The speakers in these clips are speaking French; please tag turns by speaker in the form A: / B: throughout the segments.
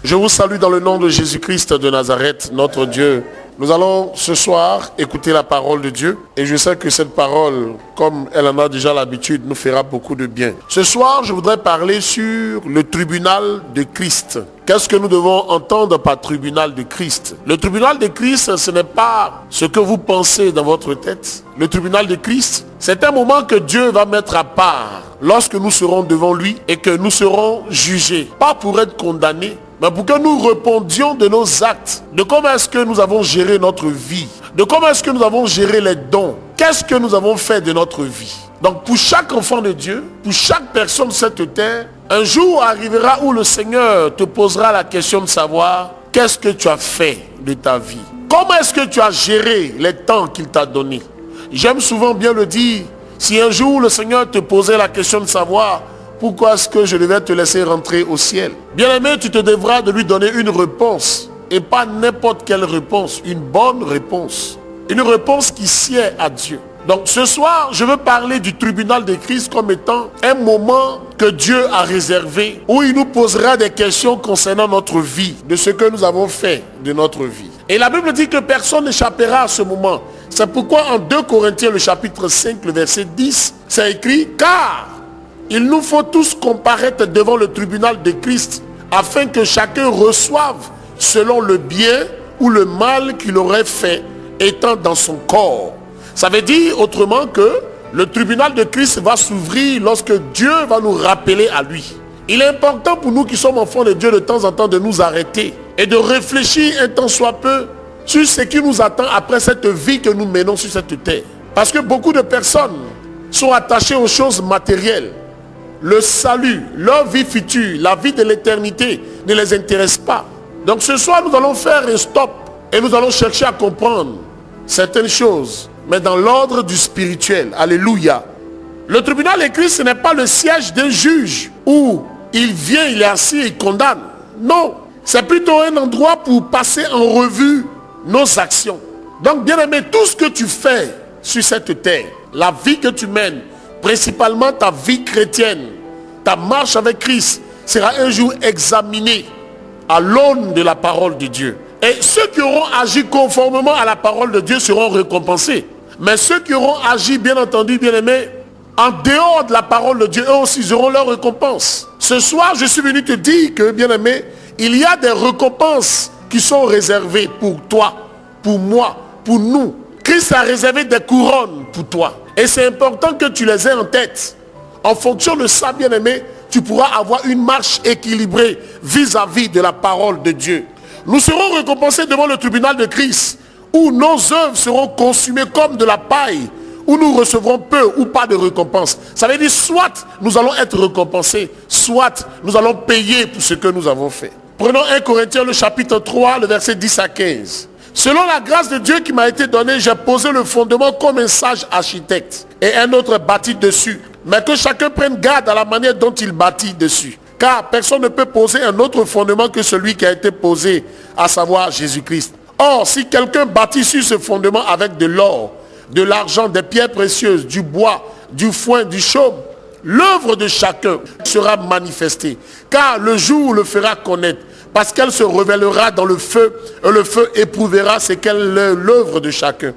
A: Je vous salue dans le nom de Jésus-Christ de Nazareth, notre Dieu. Nous allons ce soir écouter la parole de Dieu et je sais que cette parole, comme elle en a déjà l'habitude, nous fera beaucoup de bien. Ce soir, je voudrais parler sur le tribunal de Christ. Qu'est-ce que nous devons entendre par tribunal de Christ? Le tribunal de Christ, ce n'est pas ce que vous pensez dans votre tête. Le tribunal de Christ, c'est un moment que Dieu va mettre à part lorsque nous serons devant lui et que nous serons jugés. Pas pour être condamnés, mais pour que nous répondions de nos actes, de comment est-ce que nous avons géré notre vie, de comment est-ce que nous avons géré les dons, qu'est-ce que nous avons fait de notre vie. Donc pour chaque enfant de Dieu, pour chaque personne de cette terre, un jour arrivera où le Seigneur te posera la question de savoir qu'est-ce que tu as fait de ta vie. Comment est-ce que tu as géré les temps qu'il t'a donnés. J'aime souvent bien le dire, si un jour le Seigneur te posait la question de savoir pourquoi est-ce que je devais te laisser rentrer au ciel, bien-aimé, tu te devras de lui donner une réponse. Et pas n'importe quelle réponse, une bonne réponse. Une réponse qui sied à Dieu. Donc ce soir, je veux parler du tribunal de Christ comme étant un moment que Dieu a réservé où il nous posera des questions concernant notre vie, de ce que nous avons fait de notre vie. Et la Bible dit que personne n'échappera à ce moment. C'est pourquoi en 2 Corinthiens, le chapitre 5, le verset 10, c'est écrit « Car il nous faut tous comparaître devant le tribunal de Christ afin que chacun reçoive selon le bien ou le mal qu'il aurait fait étant dans son corps. » Ça veut dire autrement que le tribunal de Christ va s'ouvrir lorsque Dieu va nous rappeler à lui. Il est important pour nous qui sommes enfants de Dieu de temps en temps de nous arrêter et de réfléchir un temps soit peu sur ce qui nous attend après cette vie que nous menons sur cette terre. Parce que beaucoup de personnes sont attachées aux choses matérielles. Le salut, leur vie future, la vie de l'éternité ne les intéresse pas. Donc ce soir, nous allons faire un stop et nous allons chercher à comprendre certaines choses, mais dans l'ordre du spirituel. Alléluia. Le tribunal de Christ, ce n'est pas le siège d'un juge où il vient, il est assis et il condamne. Non, c'est plutôt un endroit pour passer en revue nos actions. Donc bien aimé, tout ce que tu fais sur cette terre, la vie que tu mènes, principalement ta vie chrétienne, ta marche avec Christ, sera un jour examinée à l'aune de la parole de Dieu. Et ceux qui auront agi conformément à la parole de Dieu seront récompensés. Mais ceux qui auront agi, bien entendu, bien aimés, en dehors de la parole de Dieu, eux aussi auront leur récompense. Ce soir, je suis venu te dire que, bien aimé, il y a des récompenses qui sont réservées pour toi, pour moi, pour nous. Christ a réservé des couronnes pour toi. Et c'est important que tu les aies en tête. En fonction de ça, bien aimé, tu pourras avoir une marche équilibrée vis-à-vis de la parole de Dieu. Nous serons récompensés devant le tribunal de Christ, où nos œuvres seront consumées comme de la paille, où nous recevrons peu ou pas de récompense. Ça veut dire soit nous allons être récompensés, soit nous allons payer pour ce que nous avons fait. Prenons 1 Corinthiens, le chapitre 3, le verset 10 à 15. Selon la grâce de Dieu qui m'a été donnée, j'ai posé le fondement comme un sage architecte et un autre bâtit dessus. Mais que chacun prenne garde à la manière dont il bâtit dessus. Car personne ne peut poser un autre fondement que celui qui a été posé, à savoir Jésus-Christ. Or, si quelqu'un bâtit sur ce fondement avec de l'or, de l'argent, des pierres précieuses, du bois, du foin, du chaume, l'œuvre de chacun sera manifestée. Car le jour le fera connaître, parce qu'elle se révélera dans le feu, et le feu éprouvera ce qu'est l'œuvre de chacun.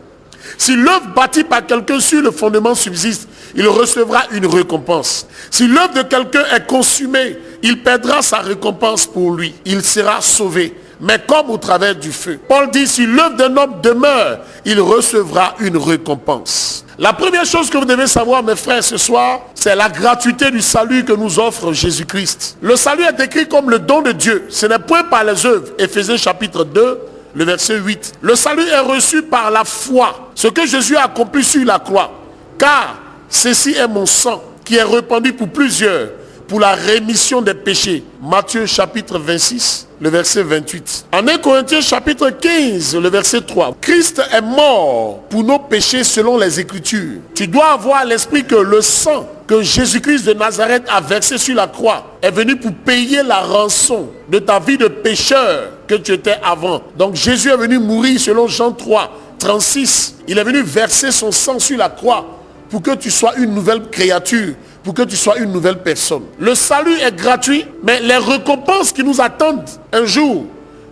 A: Si l'œuvre bâtie par quelqu'un sur le fondement subsiste, il recevra une récompense. Si l'œuvre de quelqu'un est consumée, il perdra sa récompense pour lui. Il sera sauvé, mais comme au travers du feu. Paul dit, si l'œuvre d'un homme demeure, il recevra une récompense. La première chose que vous devez savoir, mes frères, ce soir, c'est la gratuité du salut que nous offre Jésus-Christ. Le salut est décrit comme le don de Dieu. Ce n'est point par les œuvres. Éphésiens chapitre 2, le verset 8. Le salut est reçu par la foi. Ce que Jésus a accompli sur la croix. Car ceci est mon sang qui est répandu pour plusieurs, pour la rémission des péchés. Matthieu chapitre 26, le verset 28. En 1 Corinthiens chapitre 15, le verset 3. Christ est mort pour nos péchés selon les Écritures. Tu dois avoir à l'esprit que le sang que Jésus-Christ de Nazareth a versé sur la croix est venu pour payer la rançon de ta vie de pécheur que tu étais avant. Donc Jésus est venu mourir selon Jean 3, 36. Il est venu verser son sang sur la croix pour que tu sois une nouvelle créature, pour que tu sois une nouvelle personne. Le salut est gratuit, mais les récompenses qui nous attendent un jour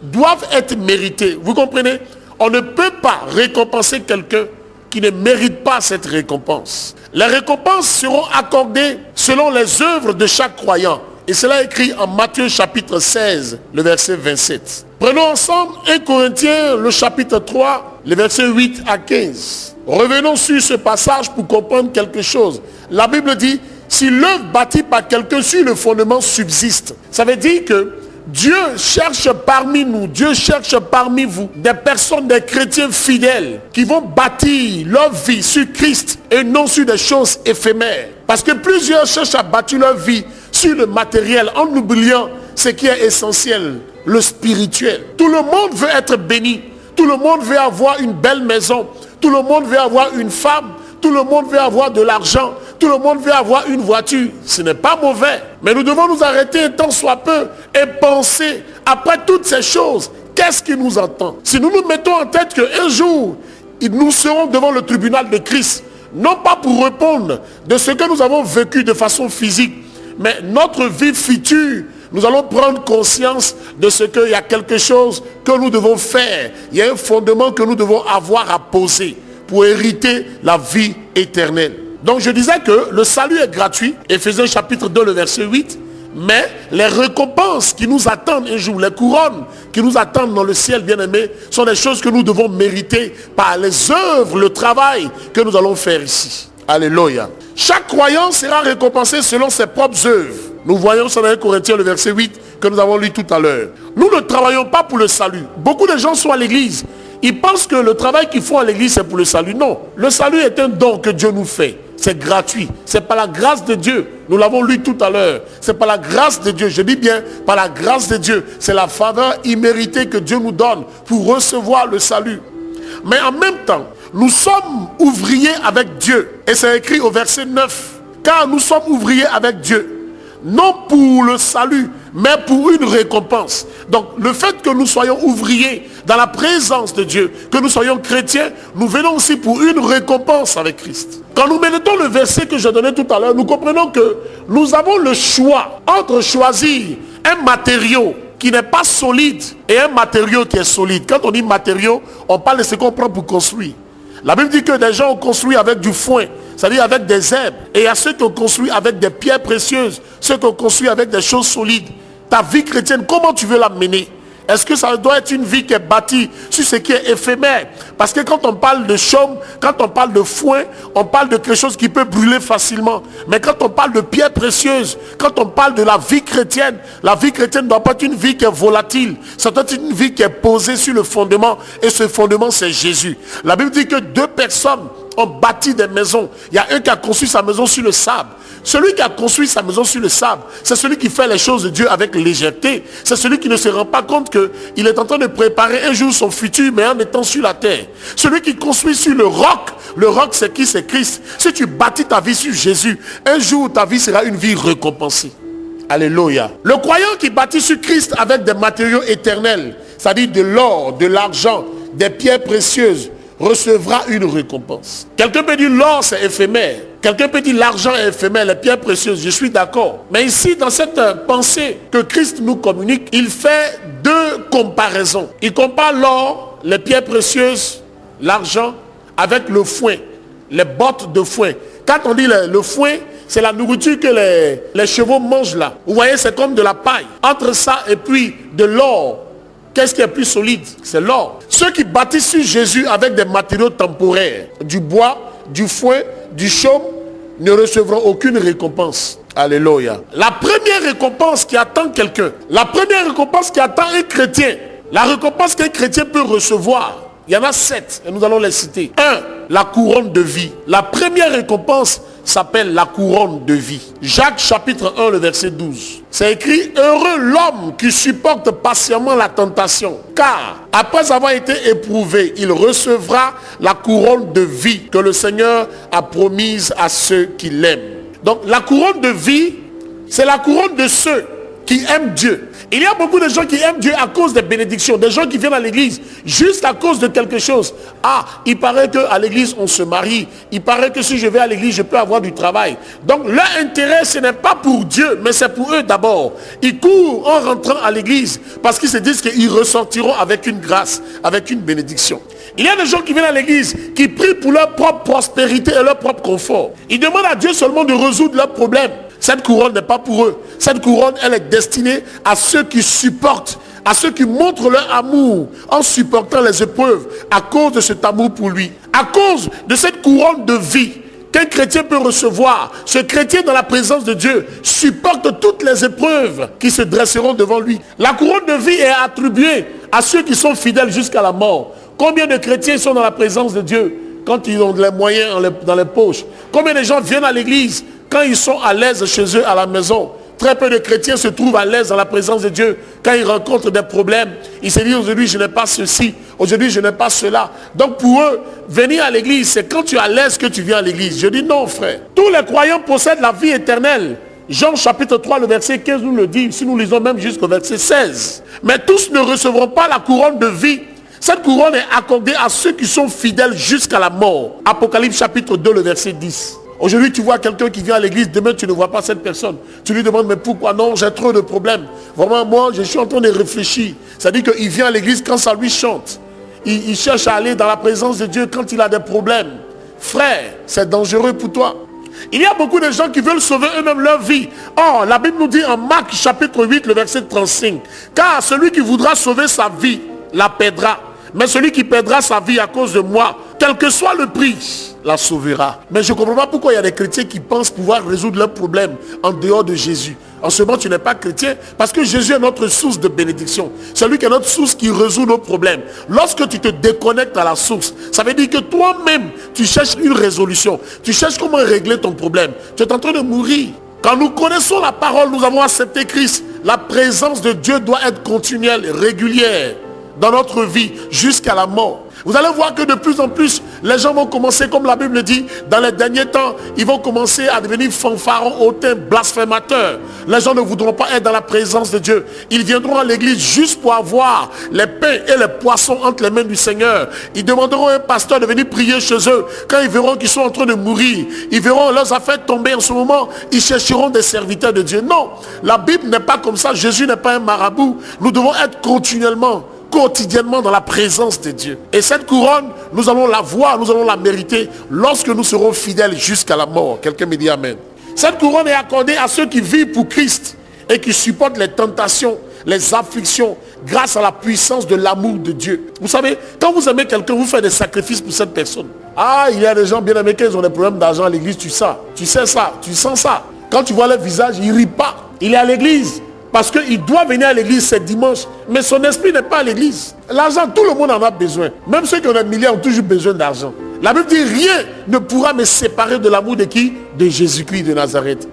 A: doivent être méritées. Vous comprenez? On ne peut pas récompenser quelqu'un qui ne mérite pas cette récompense. Les récompenses seront accordées selon les œuvres de chaque croyant. Et cela est écrit en Matthieu chapitre 16, le verset 27. Prenons ensemble 1 Corinthiens, le chapitre 3, les versets 8 à 15. Revenons sur ce passage pour comprendre quelque chose. La Bible dit, si l'œuvre bâtie par quelqu'un sur le fondement subsiste, ça veut dire que Dieu cherche parmi nous, Dieu cherche parmi vous des personnes, des chrétiens fidèles qui vont bâtir leur vie sur Christ et non sur des choses éphémères. Parce que plusieurs cherchent à bâtir leur vie sur le matériel en oubliant ce qui est essentiel, le spirituel. Tout le monde veut être béni, tout le monde veut avoir une belle maison, tout le monde veut avoir une femme, tout le monde veut avoir de l'argent, tout le monde veut avoir une voiture. Ce n'est pas mauvais. Mais nous devons nous arrêter un temps soit peu et penser, après toutes ces choses, qu'est-ce qui nous attend? Si nous nous mettons en tête qu'un jour, nous serons devant le tribunal de Christ, non pas pour répondre de ce que nous avons vécu de façon physique, mais notre vie future, nous allons prendre conscience de ce qu'il y a quelque chose que nous devons faire. Il y a un fondement que nous devons avoir à poser pour hériter la vie éternelle. Donc je disais que le salut est gratuit, Éphésiens chapitre 2, le verset 8, mais les récompenses qui nous attendent un jour, les couronnes qui nous attendent dans le ciel, bien-aimé, sont des choses que nous devons mériter par les œuvres, le travail que nous allons faire ici. Alléluia. Chaque croyant sera récompensé selon ses propres œuvres. Nous voyons ça dans 1 Corinthiens, le verset 8, que nous avons lu tout à l'heure. Nous ne travaillons pas pour le salut. Beaucoup de gens sont à l'église. Ils pensent que le travail qu'ils font à l'église, c'est pour le salut. Non. Le salut est un don que Dieu nous fait. C'est gratuit. C'est par la grâce de Dieu. Nous l'avons lu tout à l'heure. C'est par la grâce de Dieu. Je dis bien, par la grâce de Dieu. C'est la faveur imméritée que Dieu nous donne pour recevoir le salut. Mais en même temps, nous sommes ouvriers avec Dieu. Et c'est écrit au verset 9. Car nous sommes ouvriers avec Dieu. Non pour le salut, mais pour une récompense. Donc le fait que nous soyons ouvriers dans la présence de Dieu, que nous soyons chrétiens, nous venons aussi pour une récompense avec Christ. Quand nous méditons le verset que je donnais tout à l'heure, nous comprenons que nous avons le choix entre choisir un matériau qui n'est pas solide et un matériau qui est solide. Quand on dit matériau, on parle de ce qu'on prend pour construire. La Bible dit que des gens ont construit avec du foin, c'est-à-dire avec des herbes. Et il y a ceux qui ont construit avec des pierres précieuses, ceux qui ont construit avec des choses solides. Ta vie chrétienne, comment tu veux la mener? Est-ce que ça doit être une vie qui est bâtie sur ce qui est éphémère? Parce que quand on parle de chaume, quand on parle de foin, on parle de quelque chose qui peut brûler facilement. Mais quand on parle de pierres précieuses, quand on parle de la vie chrétienne ne doit pas être une vie qui est volatile. Ça doit être une vie qui est posée sur le fondement. Et ce fondement, c'est Jésus. La Bible dit que deux personnes ont bâti des maisons. Il y a un qui a construit sa maison sur le sable. Celui qui a construit sa maison sur le sable, c'est celui qui fait les choses de Dieu avec légèreté. C'est celui qui ne se rend pas compte qu'il est en train de préparer un jour son futur, mais en étant sur la terre. Celui qui construit sur le roc c'est qui? C'est Christ. Si tu bâtis ta vie sur Jésus, un jour ta vie sera une vie récompensée. Alléluia. Le croyant qui bâtit sur Christ avec des matériaux éternels, c'est-à-dire de l'or, de l'argent, des pierres précieuses, recevra une récompense. Quelqu'un peut dire l'or c'est éphémère. Quelqu'un peut dire l'argent est éphémère, les pierres précieuses. Je suis d'accord. Mais ici, dans cette pensée que Christ nous communique, il fait deux comparaisons. Il compare l'or, les pierres précieuses, l'argent, avec le foin, les bottes de foin. Quand on dit le foin, c'est la nourriture que les chevaux mangent là. Vous voyez, c'est comme de la paille. Entre ça et puis de l'or, qu'est-ce qui est plus solide? C'est l'or. Ceux qui bâtissent sur Jésus avec des matériaux temporaires, du bois, du foin, du chaume, ne recevront aucune récompense. Alléluia. La première récompense qui attend quelqu'un, la première récompense qui attend un chrétien, la récompense qu'un chrétien peut recevoir, il y en a 7 et nous allons les citer. 1. La couronne de vie. La première récompense s'appelle la couronne de vie. Jacques chapitre 1, le verset 12. C'est écrit, heureux l'homme qui supporte patiemment la tentation, car après avoir été éprouvé, il recevra la couronne de vie que le Seigneur a promise à ceux qui l'aiment. Donc la couronne de vie, c'est la couronne de ceux qui aiment Dieu. Il y a beaucoup de gens qui aiment Dieu à cause des bénédictions, des gens qui viennent à l'église juste à cause de quelque chose. Ah, il paraît qu'à l'église on se marie, il paraît que si je vais à l'église je peux avoir du travail. Donc leur intérêt ce n'est pas pour Dieu, mais c'est pour eux d'abord. Ils courent en rentrant à l'église parce qu'ils se disent qu'ils ressortiront avec une grâce, avec une bénédiction. Il y a des gens qui viennent à l'église, qui prient pour leur propre prospérité et leur propre confort. Ils demandent à Dieu seulement de résoudre leurs problèmes. Cette couronne n'est pas pour eux. Cette couronne, elle est destinée à ceux qui supportent, à ceux qui montrent leur amour en supportant les épreuves à cause de cet amour pour lui. À cause de cette couronne de vie qu'un chrétien peut recevoir, ce chrétien dans la présence de Dieu supporte toutes les épreuves qui se dresseront devant lui. La couronne de vie est attribuée à ceux qui sont fidèles jusqu'à la mort. Combien de chrétiens sont dans la présence de Dieu quand ils ont les moyens dans les poches? Combien de gens viennent à l'église quand ils sont à l'aise chez eux à la maison? Très peu de chrétiens se trouvent à l'aise dans la présence de Dieu quand ils rencontrent des problèmes. Ils se disent aujourd'hui je n'ai pas ceci, aujourd'hui je n'ai pas cela. Donc pour eux, venir à l'église, c'est quand tu es à l'aise que tu viens à l'église. Je dis non frère. Tous les croyants possèdent la vie éternelle. Jean chapitre 3, le verset 15 nous le dit, si nous lisons même jusqu'au verset 16. Mais tous ne recevront pas la couronne de vie. Cette couronne est accordée à ceux qui sont fidèles jusqu'à la mort. Apocalypse chapitre 2, le verset 10. Aujourd'hui, tu vois quelqu'un qui vient à l'église, demain tu ne vois pas cette personne. Tu lui demandes, mais pourquoi non, j'ai trop de problèmes. Vraiment, moi, je suis en train de réfléchir. C'est-à-dire qu'il vient à l'église quand ça lui chante. Il cherche à aller dans la présence de Dieu quand il a des problèmes. Frère, c'est dangereux pour toi. Il y a beaucoup de gens qui veulent sauver eux-mêmes leur vie. Or, la Bible nous dit en Marc chapitre 8, le verset 35. Car celui qui voudra sauver sa vie, la perdra. Mais celui qui perdra sa vie à cause de moi, quel que soit le prix, la sauvera. Mais je ne comprends pas pourquoi il y a des chrétiens qui pensent pouvoir résoudre leurs problèmes en dehors de Jésus. En ce moment, tu n'es pas chrétien parce que Jésus est notre source de bénédiction. C'est lui qui est notre source qui résout nos problèmes. Lorsque tu te déconnectes à la source, ça veut dire que toi-même, tu cherches une résolution. Tu cherches comment régler ton problème. Tu es en train de mourir. Quand nous connaissons la parole, nous avons accepté Christ. La présence de Dieu doit être continuelle, régulière dans notre vie jusqu'à la mort. Vous allez voir que de plus en plus, les gens vont commencer, comme la Bible dit, dans les derniers temps, ils vont commencer à devenir fanfarons, hautains, blasphémateurs. Les gens ne voudront pas être dans la présence de Dieu. Ils viendront à l'église juste pour avoir les pains et les poissons entre les mains du Seigneur. Ils demanderont à un pasteur de venir prier chez eux. Quand ils verront qu'ils sont en train de mourir, ils verront leurs affaires tomber en ce moment, ils chercheront des serviteurs de Dieu. Non, la Bible n'est pas comme ça. Jésus n'est pas un marabout. Nous devons être quotidiennement dans la présence de Dieu. Et cette couronne, nous allons la voir, nous allons la mériter lorsque nous serons fidèles jusqu'à la mort. Quelqu'un me dit amen. Cette couronne est accordée à ceux qui vivent pour Christ et qui supportent les tentations, les afflictions grâce à la puissance de l'amour de Dieu. Vous savez, quand vous aimez quelqu'un, vous faites des sacrifices pour cette personne. Ah, il y a des gens bien aimés qui ont des problèmes d'argent à l'église, tu sais ça, tu sens ça. Quand tu vois leur visage, il ne rit pas. Il est à l'église. Parce qu'il doit venir à l'église ce dimanche. Mais son esprit n'est pas à l'église. L'argent, tout le monde en a besoin. Même ceux qui ont des milliards ont toujours besoin d'argent. La Bible dit, rien ne pourra me séparer de l'amour de qui? De Jésus-Christ de Nazareth.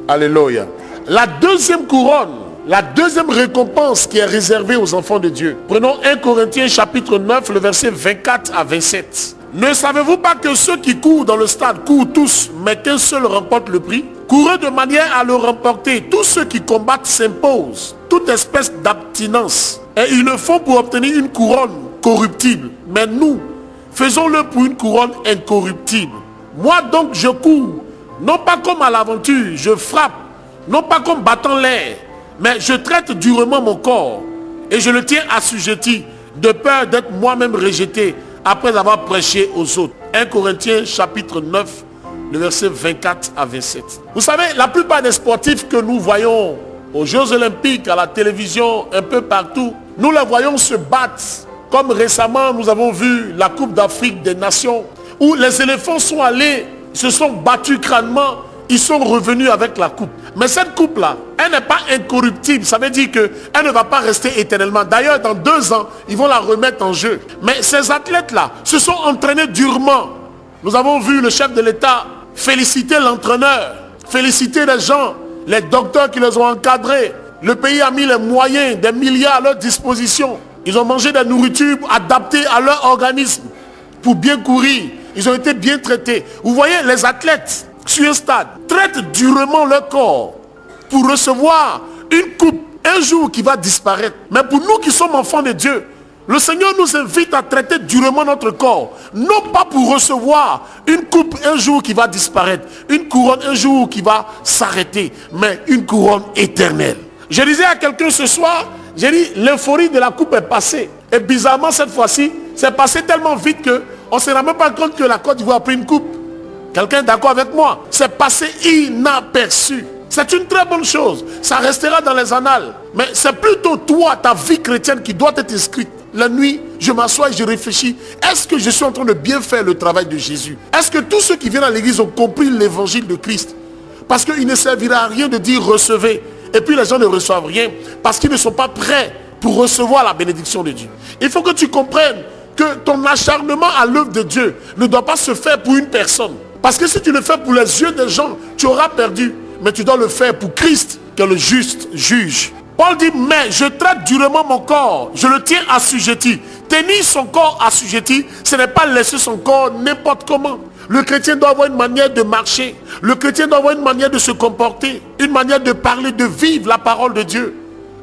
A: Alléluia. La deuxième couronne, la deuxième récompense qui est réservée aux enfants de Dieu. Prenons 1 Corinthiens chapitre 9, le verset 24 à 27. Ne savez-vous pas que ceux qui courent dans le stade courent tous, mais qu'un seul remporte le prix? Courez de manière à le remporter. Tous ceux qui combattent s'imposent toute espèce d'abstinence. Et ils le font pour obtenir une couronne corruptible. Mais nous, faisons-le pour une couronne incorruptible. Moi donc je cours, non pas comme à l'aventure, je frappe, non pas comme battant l'air, mais je traite durement mon corps. Et je le tiens assujetti, de peur d'être moi-même rejeté après avoir prêché aux autres. 1 Corinthiens chapitre 9, le verset 24 à 27. Vous savez, la plupart des sportifs que nous voyons aux Jeux Olympiques, à la télévision, un peu partout, nous les voyons se battre. Comme récemment, nous avons vu la Coupe d'Afrique des Nations, où les éléphants sont allés, se sont battus crânement, ils sont revenus avec la coupe. Mais cette coupe-là, elle n'est pas incorruptible. Ça veut dire qu'elle ne va pas rester éternellement. D'ailleurs, dans 2 ans, ils vont la remettre en jeu. Mais ces athlètes-là se sont entraînés durement. Nous avons vu le chef de l'État féliciter l'entraîneur, féliciter les gens, les docteurs qui les ont encadrés. Le pays a mis les moyens, des milliards à leur disposition. Ils ont mangé des nourritures adaptées à leur organisme pour bien courir. Ils ont été bien traités. Vous voyez, les athlètes sur un stade traitent durement leur corps pour recevoir une coupe un jour qui va disparaître. Mais pour nous qui sommes enfants de Dieu, le Seigneur nous invite à traiter durement notre corps. Non pas pour recevoir une coupe un jour qui va disparaître, une couronne un jour qui va s'arrêter, mais une couronne éternelle. Je disais à quelqu'un ce soir, j'ai dit, l'euphorie de la coupe est passée. Et bizarrement, cette fois-ci, c'est passé tellement vite qu'on ne se rend même pas compte que la Côte d'Ivoire a pris une coupe. Quelqu'un est d'accord avec moi? C'est passé inaperçu. C'est une très bonne chose. Ça restera dans les annales. Mais c'est plutôt toi, ta vie chrétienne qui doit être inscrite. La nuit, je m'assois et je réfléchis. Est-ce que je suis en train de bien faire le travail de Jésus? Est-ce que tous ceux qui viennent à l'église ont compris l'évangile de Christ? Parce qu'il ne servira à rien de dire recevez. Et puis les gens ne reçoivent rien parce qu'ils ne sont pas prêts pour recevoir la bénédiction de Dieu. Il faut que tu comprennes que ton acharnement à l'œuvre de Dieu ne doit pas se faire pour une personne. Parce que si tu le fais pour les yeux des gens, tu auras perdu. Mais tu dois le faire pour Christ, qui est le juste juge. Paul dit, mais je traite durement mon corps, je le tiens assujetti. Tenir son corps assujetti, ce n'est pas laisser son corps n'importe comment. Le chrétien doit avoir une manière de marcher. Le chrétien doit avoir une manière de se comporter. Une manière de parler, de vivre la parole de Dieu.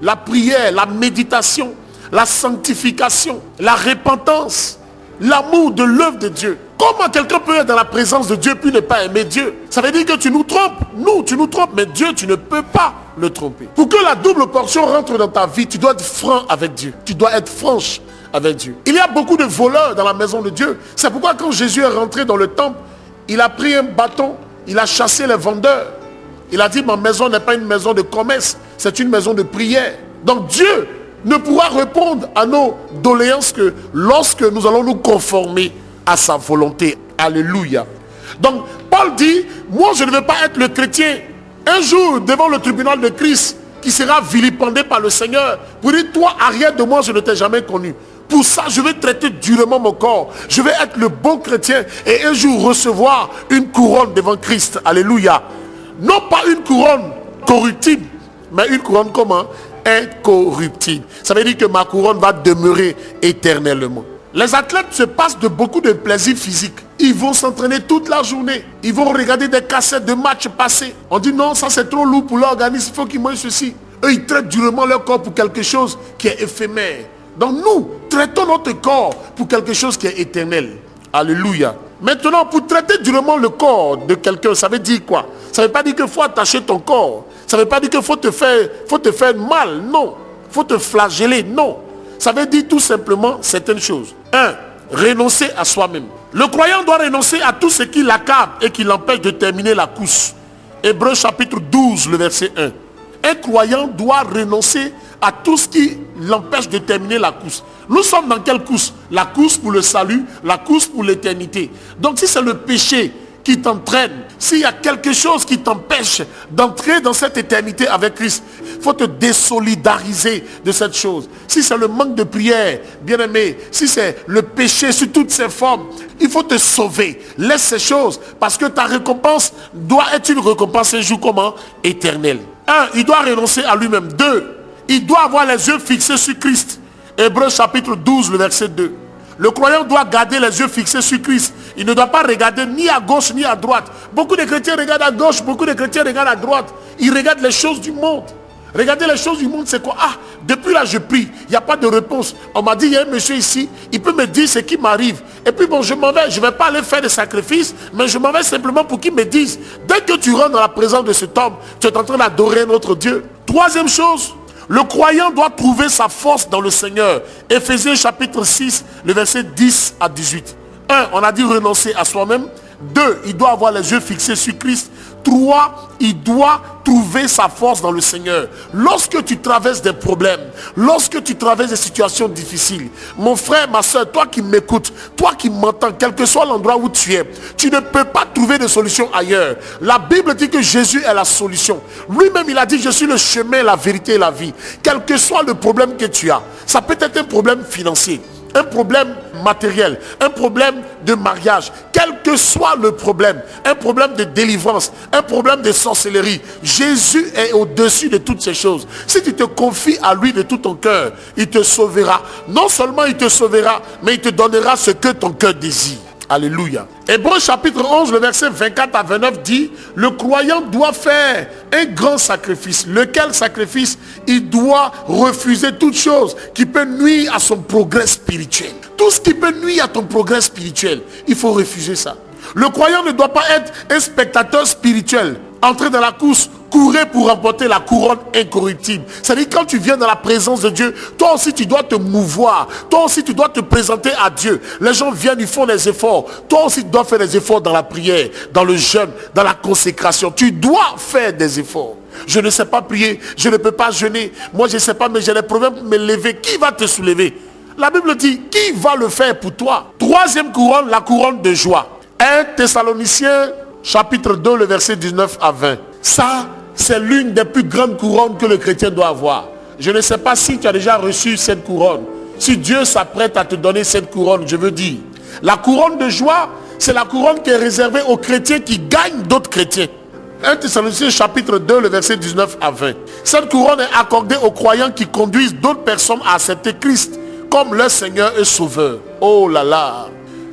A: La prière, la méditation, la sanctification, la repentance, l'amour de l'œuvre de Dieu. Comment quelqu'un peut être dans la présence de Dieu puis ne pas aimer Dieu? Ça veut dire que tu nous trompes. Nous, tu nous trompes, mais Dieu, tu ne peux pas le tromper. Pour que la double portion rentre dans ta vie, tu dois être franc avec Dieu. Tu dois être franche avec Dieu. Il y a beaucoup de voleurs dans la maison de Dieu. C'est pourquoi quand Jésus est rentré dans le temple, il a pris un bâton, il a chassé les vendeurs. Il a dit, ma maison n'est pas une maison de commerce, c'est une maison de prière. Donc Dieu ne pourra répondre à nos doléances que lorsque nous allons nous conformer à sa volonté. Alléluia. Donc Paul dit, moi je ne veux pas être le chrétien un jour devant le tribunal de Christ qui sera vilipendé par le Seigneur pour dire, toi arrière de moi je ne t'ai jamais connu. Pour ça je vais traiter durement mon corps. Je vais être le bon chrétien et un jour recevoir une couronne devant Christ. Alléluia. Non pas une couronne corruptible, mais une couronne comment? Incorruptible. Ça veut dire que ma couronne va demeurer éternellement. Les athlètes se passent de beaucoup de plaisirs physiques. Ils vont s'entraîner toute la journée. Ils vont regarder des cassettes de matchs passés. On dit non, ça c'est trop lourd pour l'organisme, il faut qu'ils mangent ceci. Eux, ils traitent durement leur corps pour quelque chose qui est éphémère. Donc nous, traitons notre corps pour quelque chose qui est éternel. Alléluia. Maintenant, pour traiter durement le corps de quelqu'un, ça veut dire quoi? Ça ne veut pas dire qu'il faut attacher ton corps. Ça ne veut pas dire qu'il faut te faire mal. Non. Il faut te flageller. Non. Ça veut dire tout simplement certaines choses. 1. Renoncer à soi-même. Le croyant doit renoncer à tout ce qui l'accable et qui l'empêche de terminer la course. Hébreux chapitre 12, le verset 1. Un croyant doit renoncer à tout ce qui l'empêche de terminer la course. Nous sommes dans quelle course? La course pour le salut, la course pour l'éternité. Donc si c'est le péché qui t'entraîne, s'il y a quelque chose qui t'empêche d'entrer dans cette éternité avec Christ, il faut te désolidariser de cette chose. Si c'est le manque de prière, bien aimé, si c'est le péché sous toutes ses formes, il faut te sauver. Laisse ces choses parce que ta récompense doit être une récompense un jour comment? Éternelle. 1. Il doit renoncer à lui-même. 2. Il doit avoir les yeux fixés sur Christ. Hébreux chapitre 12, le verset 2. Le croyant doit garder les yeux fixés sur Christ. Il ne doit pas regarder ni à gauche ni à droite. Beaucoup de chrétiens regardent à gauche, beaucoup de chrétiens regardent à droite. Ils regardent les choses du monde. Regardez les choses du monde, c'est quoi? Ah, depuis là je prie, il n'y a pas de réponse. On m'a dit, il y a un monsieur ici, il peut me dire ce qui m'arrive. Et puis bon, je m'en vais, je ne vais pas aller faire des sacrifices, mais je m'en vais simplement pour qu'il me dise. Dès que tu rentres dans la présence de cet homme, tu es en train d'adorer notre Dieu. Troisième chose, le croyant doit trouver sa force dans le Seigneur. Éphésiens chapitre 6, le verset 10 à 18. 1. On a dit renoncer à soi-même. 2. Il doit avoir les yeux fixés sur Christ. 3. Il doit trouver sa force dans le Seigneur. Lorsque tu traverses des problèmes, lorsque tu traverses des situations difficiles, mon frère, ma soeur, toi qui m'écoutes, toi qui m'entends, quel que soit l'endroit où tu es, tu ne peux pas trouver de solution ailleurs. La Bible dit que Jésus est la solution. Lui-même, il a dit, je suis le chemin, la vérité et la vie. Quel que soit le problème que tu as, ça peut être un problème financier, un problème matériel, un problème de mariage, quel que soit le problème, un problème de délivrance, un problème de sorcellerie, Jésus est au-dessus de toutes ces choses. Si tu te confies à lui de tout ton cœur, il te sauvera. Non seulement il te sauvera, mais il te donnera ce que ton cœur désire. Alléluia. Hébreux chapitre 11, le verset 24 à 29 dit, le croyant doit faire un grand sacrifice. Lequel sacrifice? Il doit refuser toute chose qui peut nuire à son progrès spirituel. Tout ce qui peut nuire à ton progrès spirituel, il faut refuser ça. Le croyant ne doit pas être un spectateur spirituel, entrer dans la course, courir pour remporter la couronne incorruptible. C'est-à-dire quand tu viens dans la présence de Dieu, toi aussi tu dois te mouvoir, toi aussi tu dois te présenter à Dieu. Les gens viennent, ils font des efforts. Toi aussi tu dois faire des efforts dans la prière, dans le jeûne, dans la consécration. Tu dois faire des efforts. Je ne sais pas prier, je ne peux pas jeûner. Moi je ne sais pas, mais j'ai des problèmes pour me lever. Qui va te soulever? La Bible dit, qui va le faire pour toi? Troisième couronne, la couronne de joie. 1 Thessaloniciens chapitre 2, le verset 19 à 20. Ça, c'est l'une des plus grandes couronnes que le chrétien doit avoir. Je ne sais pas si tu as déjà reçu cette couronne. Si Dieu s'apprête à te donner cette couronne, je veux dire. La couronne de joie, c'est la couronne qui est réservée aux chrétiens qui gagnent d'autres chrétiens. 1 Thessaloniciens chapitre 2, le verset 19 à 20. Cette couronne est accordée aux croyants qui conduisent d'autres personnes à accepter Christ comme leur Seigneur et Sauveur. Oh là là.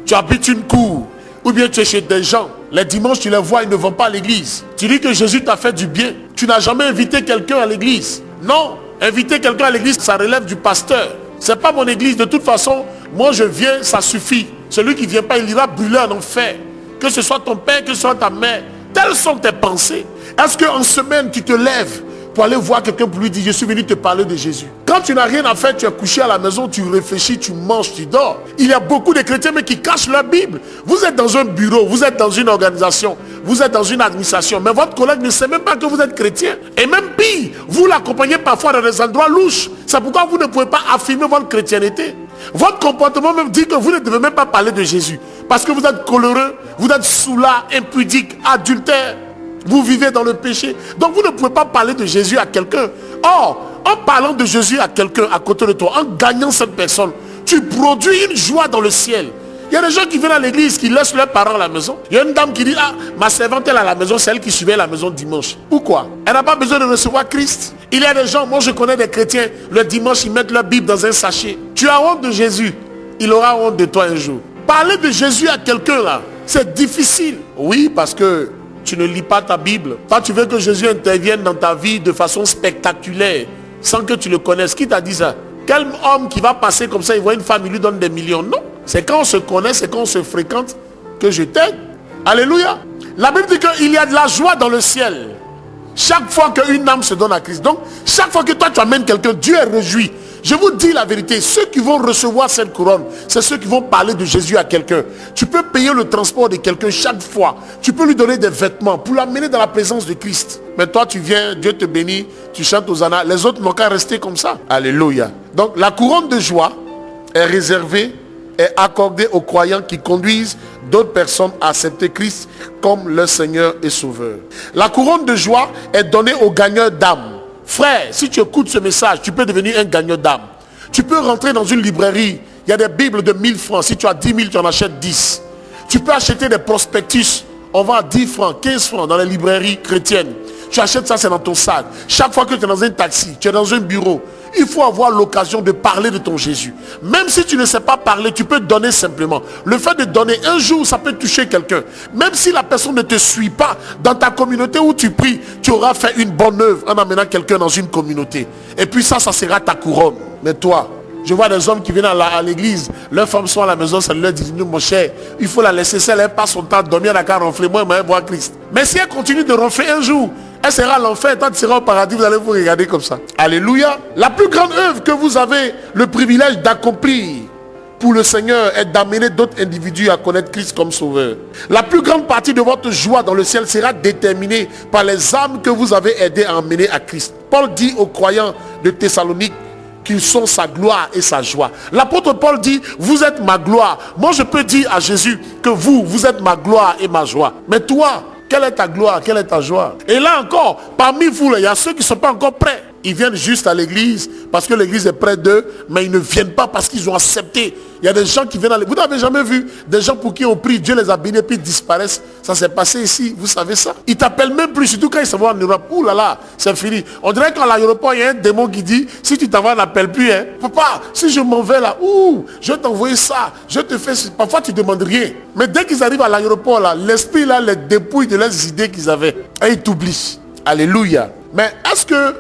A: Tu habites une cour, ou bien tu es chez des gens. Les dimanches, tu les vois, ils ne vont pas à l'église. Tu dis que Jésus t'a fait du bien. Tu n'as jamais invité quelqu'un à l'église. Non, inviter quelqu'un à l'église, ça relève du pasteur. C'est pas mon église. De toute façon, moi je viens, ça suffit. Celui qui ne vient pas, il ira brûler en enfer. Que ce soit ton père, que ce soit ta mère. Telles sont tes pensées. Est-ce qu'en semaine, tu te lèves pour aller voir quelqu'un pour lui dire, je suis venu te parler de Jésus? Quand tu n'as rien à faire, tu es couché à la maison, tu réfléchis, tu manges, tu dors. Il y a beaucoup de chrétiens mais qui cachent leur Bible. Vous êtes dans un bureau, vous êtes dans une organisation, vous êtes dans une administration, mais votre collègue ne sait même pas que vous êtes chrétien. Et même pire, vous l'accompagnez parfois dans des endroits louches. C'est pourquoi vous ne pouvez pas affirmer votre chrétienté. Votre comportement même dit que vous ne devez même pas parler de Jésus. Parce que vous êtes coléreux, vous êtes saoulard, impudique, adultère. Vous vivez dans le péché. Donc vous ne pouvez pas parler de Jésus à quelqu'un. Or, en parlant de Jésus à quelqu'un à côté de toi, en gagnant cette personne, tu produis une joie dans le ciel. Il y a des gens qui viennent à l'église, qui laissent leurs parents à la maison. Il y a une dame qui dit, ah, ma servante elle à la maison, c'est elle qui suivait la maison dimanche. Pourquoi? Elle n'a pas besoin de recevoir Christ. Il y a des gens, moi je connais des chrétiens, le dimanche ils mettent leur Bible dans un sachet. Tu as honte de Jésus, il aura honte de toi un jour. Parler de Jésus à quelqu'un là, c'est difficile. Oui, parce que tu ne lis pas ta Bible. Toi, tu veux que Jésus intervienne dans ta vie de façon spectaculaire, sans que tu le connaisses. Qui t'a dit ça? Quel homme qui va passer comme ça, il voit une femme, il lui donne des millions? Non. C'est quand on se connaît, c'est quand on se fréquente que je t'aide. Alléluia. La Bible dit qu'il y a de la joie dans le ciel chaque fois qu'une âme se donne à Christ. Donc, chaque fois que toi, tu amènes quelqu'un, Dieu est réjoui. Je vous dis la vérité, ceux qui vont recevoir cette couronne, c'est ceux qui vont parler de Jésus à quelqu'un. Tu peux payer le transport de quelqu'un chaque fois. Tu peux lui donner des vêtements pour l'amener dans la présence de Christ. Mais toi, tu viens, Dieu te bénit, tu chantes aux annas. Les autres n'ont qu'à rester comme ça. Alléluia. Donc, la couronne de joie est réservée, est accordée aux croyants qui conduisent d'autres personnes à accepter Christ comme leur Seigneur et Sauveur. La couronne de joie est donnée aux gagneurs d'âme. Frère, si tu écoutes ce message, tu peux devenir un gagneur d'âme. Tu peux rentrer dans une librairie. Il y a des bibles de 1000 francs. Si tu as 10 000, tu en achètes 10. Tu peux acheter des prospectus. On vend à 10 francs, 15 francs dans les librairies chrétiennes. Tu achètes ça, c'est dans ton sac. Chaque fois que tu es dans un taxi, tu es dans un bureau, il faut avoir l'occasion de parler de ton Jésus. Même si tu ne sais pas parler, tu peux donner simplement. Le fait de donner un jour, ça peut toucher quelqu'un. Même si la personne ne te suit pas dans ta communauté où tu pries, tu auras fait une bonne œuvre en amenant quelqu'un dans une communauté. Et puis ça sera ta couronne. Mais toi, je vois des hommes qui viennent à l'église, leurs femmes sont à la maison, ça leur dit, mon cher, il faut la laisser seule, elle passe son temps à dormir, elle n'a qu'à ronfler, moi, elle voir Christ. Mais si elle continue de ronfler un jour, elle sera à l'enfer, quand tu seras au paradis, vous allez vous regarder comme ça. Alléluia. La plus grande œuvre que vous avez le privilège d'accomplir pour le Seigneur est d'amener d'autres individus à connaître Christ comme Sauveur. La plus grande partie de votre joie dans le ciel sera déterminée par les âmes que vous avez aidé à emmener à Christ. Paul dit aux croyants de Thessalonique qu'ils sont sa gloire et sa joie. L'apôtre Paul dit, vous êtes ma gloire. Moi je peux dire à Jésus que vous êtes ma gloire et ma joie. Mais toi, quelle est ta gloire, quelle est ta joie? Et là encore, parmi vous, il y a ceux qui ne sont pas encore prêts. Ils viennent juste à l'église parce que l'église est près d'eux, mais ils ne viennent pas parce qu'ils ont accepté Il y a des gens qui viennent aller. Vous n'avez jamais vu des gens pour qui on prie, Dieu les a bénis puis ils disparaissent. Ça s'est passé ici, vous savez ça. Ils t'appellent même plus, surtout quand ils s'en vont en Europe. Ouh là là, c'est fini. On dirait qu'à l'aéroport, il y a un démon qui dit, si tu t'en vas, n'appelle plus. Hein. Papa, si je m'en vais là, ouh, je vais t'envoyer ça, je te fais ça. Parfois tu ne demandes rien. Mais dès qu'ils arrivent à l'aéroport là, l'esprit là les dépouille de leurs idées qu'ils avaient. Et ils t'oublient. Alléluia. Mais est-ce que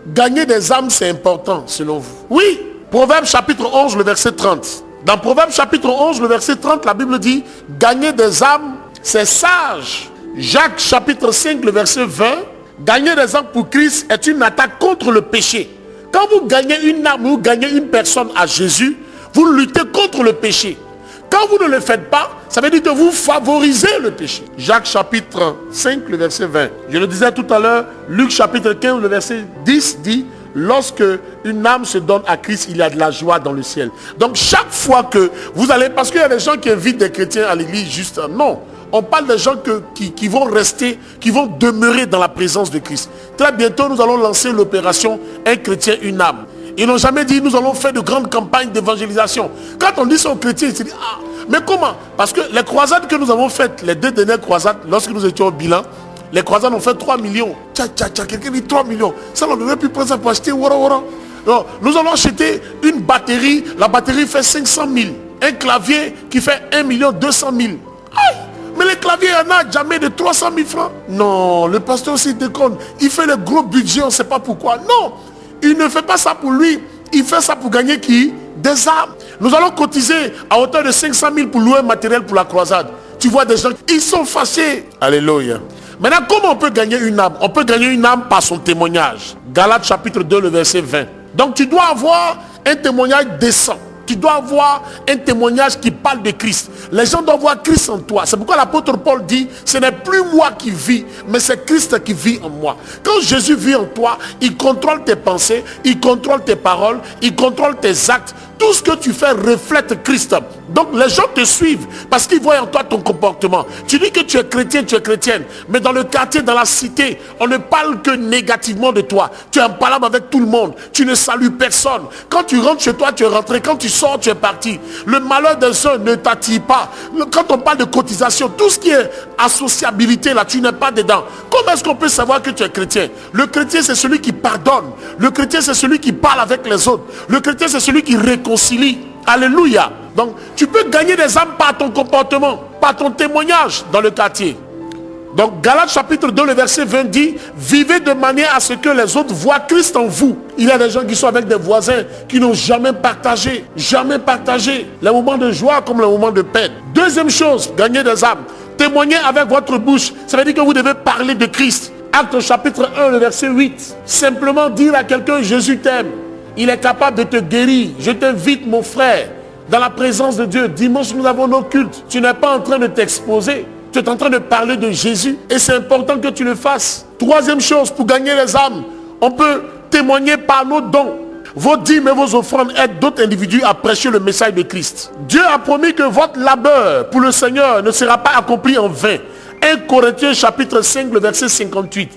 A: gagner des âmes, c'est important selon vous? Oui. Proverbe chapitre 11, le verset 30. Dans Proverbe chapitre 11, le verset 30, la Bible dit, gagner des âmes, c'est sage. Jacques chapitre 5, le verset 20, gagner des âmes pour Christ est une attaque contre le péché. Quand vous gagnez une âme, vous gagnez une personne à Jésus, vous luttez contre le péché. Quand vous ne le faites pas, ça veut dire que vous favorisez le péché. Jacques chapitre 5, le verset 20. Je le disais tout à l'heure, Luc chapitre 15, le verset 10 dit, lorsque une âme se donne à Christ, il y a de la joie dans le ciel. Donc chaque fois que vous allez, parce qu'il y a des gens qui invitent des chrétiens à l'église juste, non. On parle des gens qui vont rester, qui vont demeurer dans la présence de Christ. Très bientôt, nous allons lancer l'opération Un chrétien, une âme. Ils n'ont jamais dit, nous allons faire de grandes campagnes d'évangélisation. Quand on dit ça aux chrétiens, ils se disent, ah, mais comment? Parce que les croisades que nous avons faites, les 2 dernières croisades, lorsque nous étions au bilan, les croisades ont fait 3 millions. Quelqu'un dit 3 millions. Ça, on aurait pu prendre ça pour acheter wara wara. Non, nous allons acheter une batterie. La batterie fait 500 000. Un clavier qui fait 1 200 000. Aïe! Mais les claviers, il n'y en a jamais de 300 000 francs. Non, le pasteur aussi déconne. Il fait le gros budget, on ne sait pas pourquoi. Non, il ne fait pas ça pour lui. Il fait ça pour gagner qui? Des âmes. Nous allons cotiser à hauteur de 500 000 pour louer un matériel pour la croisade. Tu vois des gens, ils sont fâchés. Alléluia. Maintenant, comment on peut gagner une âme? On peut gagner une âme par son témoignage. Galates chapitre 2, le verset 20. Donc tu dois avoir un témoignage décent. Tu dois avoir un témoignage qui parle de Christ. Les gens doivent voir Christ en toi. C'est pourquoi l'apôtre Paul dit, ce n'est plus moi qui vis, mais c'est Christ qui vit en moi. Quand Jésus vit en toi, il contrôle tes pensées, il contrôle tes paroles, il contrôle tes actes. Tout ce que tu fais reflète Christ. Donc les gens te suivent parce qu'ils voient en toi ton comportement. Tu dis que tu es chrétien, tu es chrétienne. Mais dans le quartier, dans la cité, on ne parle que négativement de toi. Tu es en palabre avec tout le monde. Tu ne salues personne. Quand tu rentres chez toi, tu es rentré. Quand tu sors, tu es parti. Le malheur des uns ne t'attire pas. Quand on parle de cotisation, tout ce qui est associabilité, là, tu n'es pas dedans. Comment est-ce qu'on peut savoir que tu es chrétien? Le chrétien, c'est celui qui pardonne. Le chrétien, c'est celui qui parle avec les autres. Le chrétien, c'est celui qui réconcilie. Alléluia. Donc, tu peux gagner des âmes par ton comportement, par ton témoignage dans le quartier. Donc, Galates chapitre 2, le verset 20 dit, vivez de manière à ce que les autres voient Christ en vous. Il y a des gens qui sont avec des voisins qui n'ont jamais partagé les moments de joie comme les moments de peine. Deuxième chose, gagner des âmes. Témoigner avec votre bouche. Ça veut dire que vous devez parler de Christ. Acte chapitre 1, le verset 8. Simplement dire à quelqu'un, Jésus t'aime. Il est capable de te guérir. Je t'invite, mon frère, dans la présence de Dieu. Dimanche, nous avons nos cultes. Tu n'es pas en train de t'exposer. Tu es en train de parler de Jésus. Et c'est important que tu le fasses. Troisième chose, pour gagner les âmes, on peut témoigner par nos dons. Vos dîmes et vos offrandes aident d'autres individus à prêcher le message de Christ. Dieu a promis que votre labeur pour le Seigneur ne sera pas accompli en vain. 1 Corinthiens chapitre 5, le verset 58.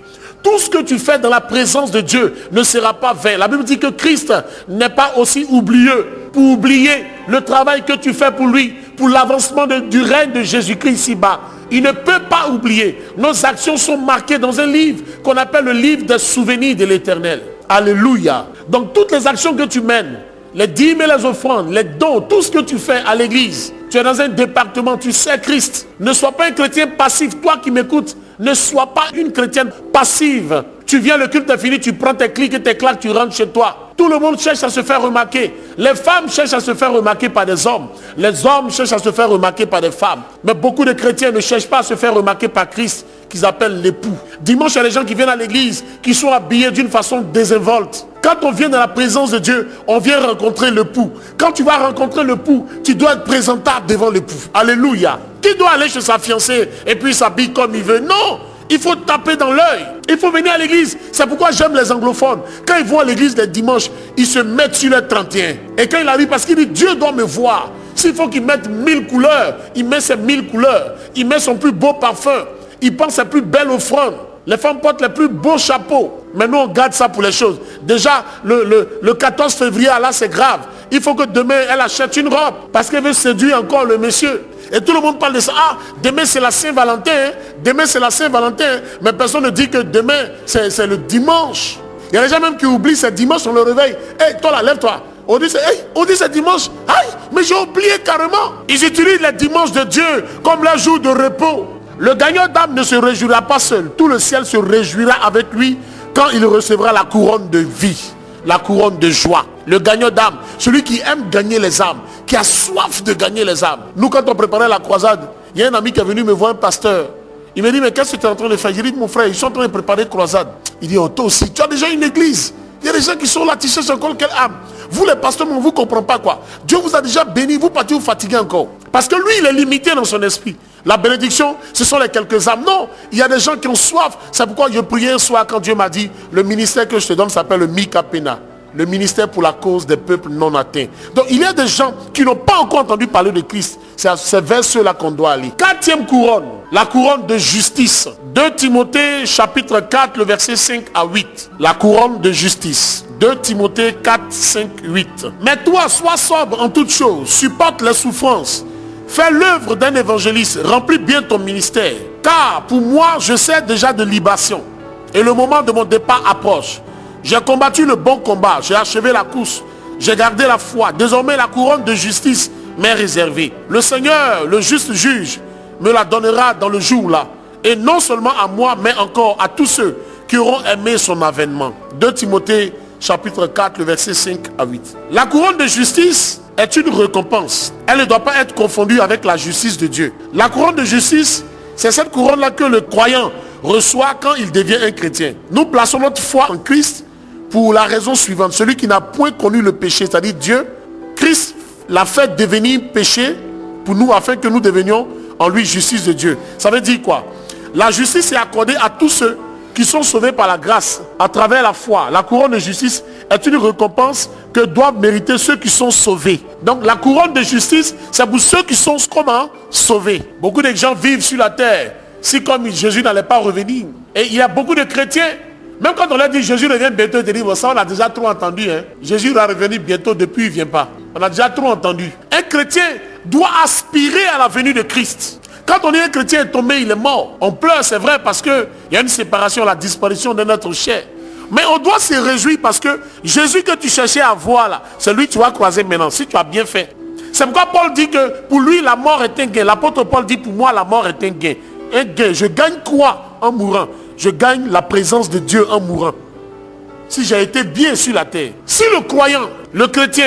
A: Tout ce que tu fais dans la présence de Dieu ne sera pas vain. La Bible dit que Christ n'est pas aussi oublieux pour oublier le travail que tu fais pour lui, pour l'avancement du règne de Jésus-Christ ici-bas. Il ne peut pas oublier. Nos actions sont marquées dans un livre qu'on appelle le livre des souvenirs de l'Éternel. Alléluia. Donc toutes les actions que tu mènes, les dîmes et les offrandes, les dons, tout ce que tu fais à l'église, tu es dans un département, tu sais Christ. Ne sois pas un chrétien passif. Toi qui m'écoutes, ne sois pas une chrétienne passive. Tu viens, le culte est fini, tu prends tes clics et tes claques, tu rentres chez toi. Tout le monde cherche à se faire remarquer. Les femmes cherchent à se faire remarquer par des hommes. Les hommes cherchent à se faire remarquer par des femmes. Mais beaucoup de chrétiens ne cherchent pas à se faire remarquer par Christ, qu'ils appellent l'époux. Dimanche, il y a des gens qui viennent à l'église, qui sont habillés d'une façon désinvolte. Quand on vient dans la présence de Dieu, on vient rencontrer l'époux. Quand tu vas rencontrer l'époux, tu dois être présentable devant l'époux. Alléluia. Qui doit aller chez sa fiancée et puis s'habille comme il veut? Non. Il faut taper dans l'œil. Il faut venir à l'église. C'est pourquoi j'aime les anglophones. Quand ils vont à l'église les dimanches, ils se mettent sur leur 31. Et quand il arrive, parce qu'il dit, Dieu doit me voir. S'il faut qu'il mette 1000 couleurs, il met ses 1000 couleurs. Il met son plus beau parfum. Il prend ses plus belles offrandes. Les femmes portent les plus beaux chapeaux. Mais nous, on garde ça pour les choses. Déjà, le 14 février, là, c'est grave. il faut que demain elle achète une robe parce qu'elle veut séduire encore le monsieur. Et tout le monde parle de ça. Ah, demain c'est la Saint-Valentin. Hein? Demain c'est la Saint-Valentin. Mais personne ne dit que demain c'est le dimanche. Il y a des gens même qui oublient c'est dimanche, on le réveille. Hey, toi là, lève-toi. On dit c'est dimanche. Aïe, mais j'ai oublié carrément. Ils utilisent les dimanches de Dieu comme le jour de repos. Le gagnant d'âme ne se réjouira pas seul. Tout le ciel se réjouira avec lui quand il recevra la couronne de vie, la couronne de joie. Le gagnant d'âme, celui qui aime gagner les âmes, qui a soif de gagner les âmes. Nous, quand on préparait la croisade, il y a un ami qui est venu me voir, un pasteur. Il me dit, mais qu'est-ce que tu es en train de faire? J'ai dit, mon frère, ils sont en train de préparer une croisade. Il dit, oh, toi aussi, tu as déjà une église. Il y a des gens qui sont là, tu cherches encore quelle âme. Vous les pasteurs, on ne vous comprend pas quoi. Dieu vous a déjà béni, vous partez vous fatiguer encore. Parce que lui, il est limité dans son esprit. La bénédiction, ce sont les quelques âmes. Non, il y a des gens qui ont soif. C'est pourquoi je priais un soir quand Dieu m'a dit, le ministère que je te donne s'appelle le Mikapena. Le ministère pour la cause des peuples non atteints. Donc il y a des gens qui n'ont pas encore entendu parler de Christ. C'est vers ceux-là qu'on doit aller. 4e couronne, la couronne de justice. 2 Timothée chapitre 4, le verset 5 à 8. La couronne de justice. 2 Timothée 4, 5, 8. Mais toi, sois sobre en toutes choses, supporte les souffrances. Fais l'œuvre d'un évangéliste, remplis bien ton ministère. Car pour moi, je sers déjà de libation. Et le moment de mon départ approche. J'ai combattu le bon combat, j'ai achevé la course, j'ai gardé la foi. Désormais la couronne de justice m'est réservée. Le Seigneur, le juste juge, me la donnera dans le jour là. Et non seulement à moi, mais encore à tous ceux qui auront aimé son avènement. 2 Timothée chapitre 4, le verset 5 à 8. La couronne de justice est une récompense. Elle ne doit pas être confondue avec la justice de Dieu. La couronne de justice, c'est cette couronne-là que le croyant reçoit quand il devient un chrétien. Nous plaçons notre foi en Christ pour la raison suivante. Celui qui n'a point connu le péché, c'est-à-dire Dieu, Christ l'a fait devenir péché pour nous afin que nous devenions en lui justice de Dieu. Ça veut dire quoi? La justice est accordée à tous ceux qui sont sauvés par la grâce à travers la foi. La couronne de justice est une récompense que doivent mériter ceux qui sont sauvés. Donc la couronne de justice, c'est pour ceux qui sont comment? Sauvés. Beaucoup de gens vivent sur la terre si comme Jésus n'allait pas revenir. Et il y a beaucoup de chrétiens, même quand on leur dit Jésus revient bientôt, ils disent, ça on a déjà trop entendu. Hein? Jésus va revenir bientôt, depuis il ne vient pas. On a déjà trop entendu. Un chrétien doit aspirer à la venue de Christ. Quand on est un chrétien est tombé, il est mort. On pleure, c'est vrai, parce qu'il y a une séparation, la disparition de notre chair. Mais on doit se réjouir parce que Jésus que tu cherchais à voir là, c'est lui que tu vas croiser maintenant, si tu as bien fait. C'est pourquoi Paul dit que pour lui la mort est un gain. L'apôtre Paul dit pour moi la mort est un gain. Un gain. Je gagne quoi en mourant? Je gagne la présence de Dieu en mourant. Si j'ai été bien sur la terre. Si le croyant, le chrétien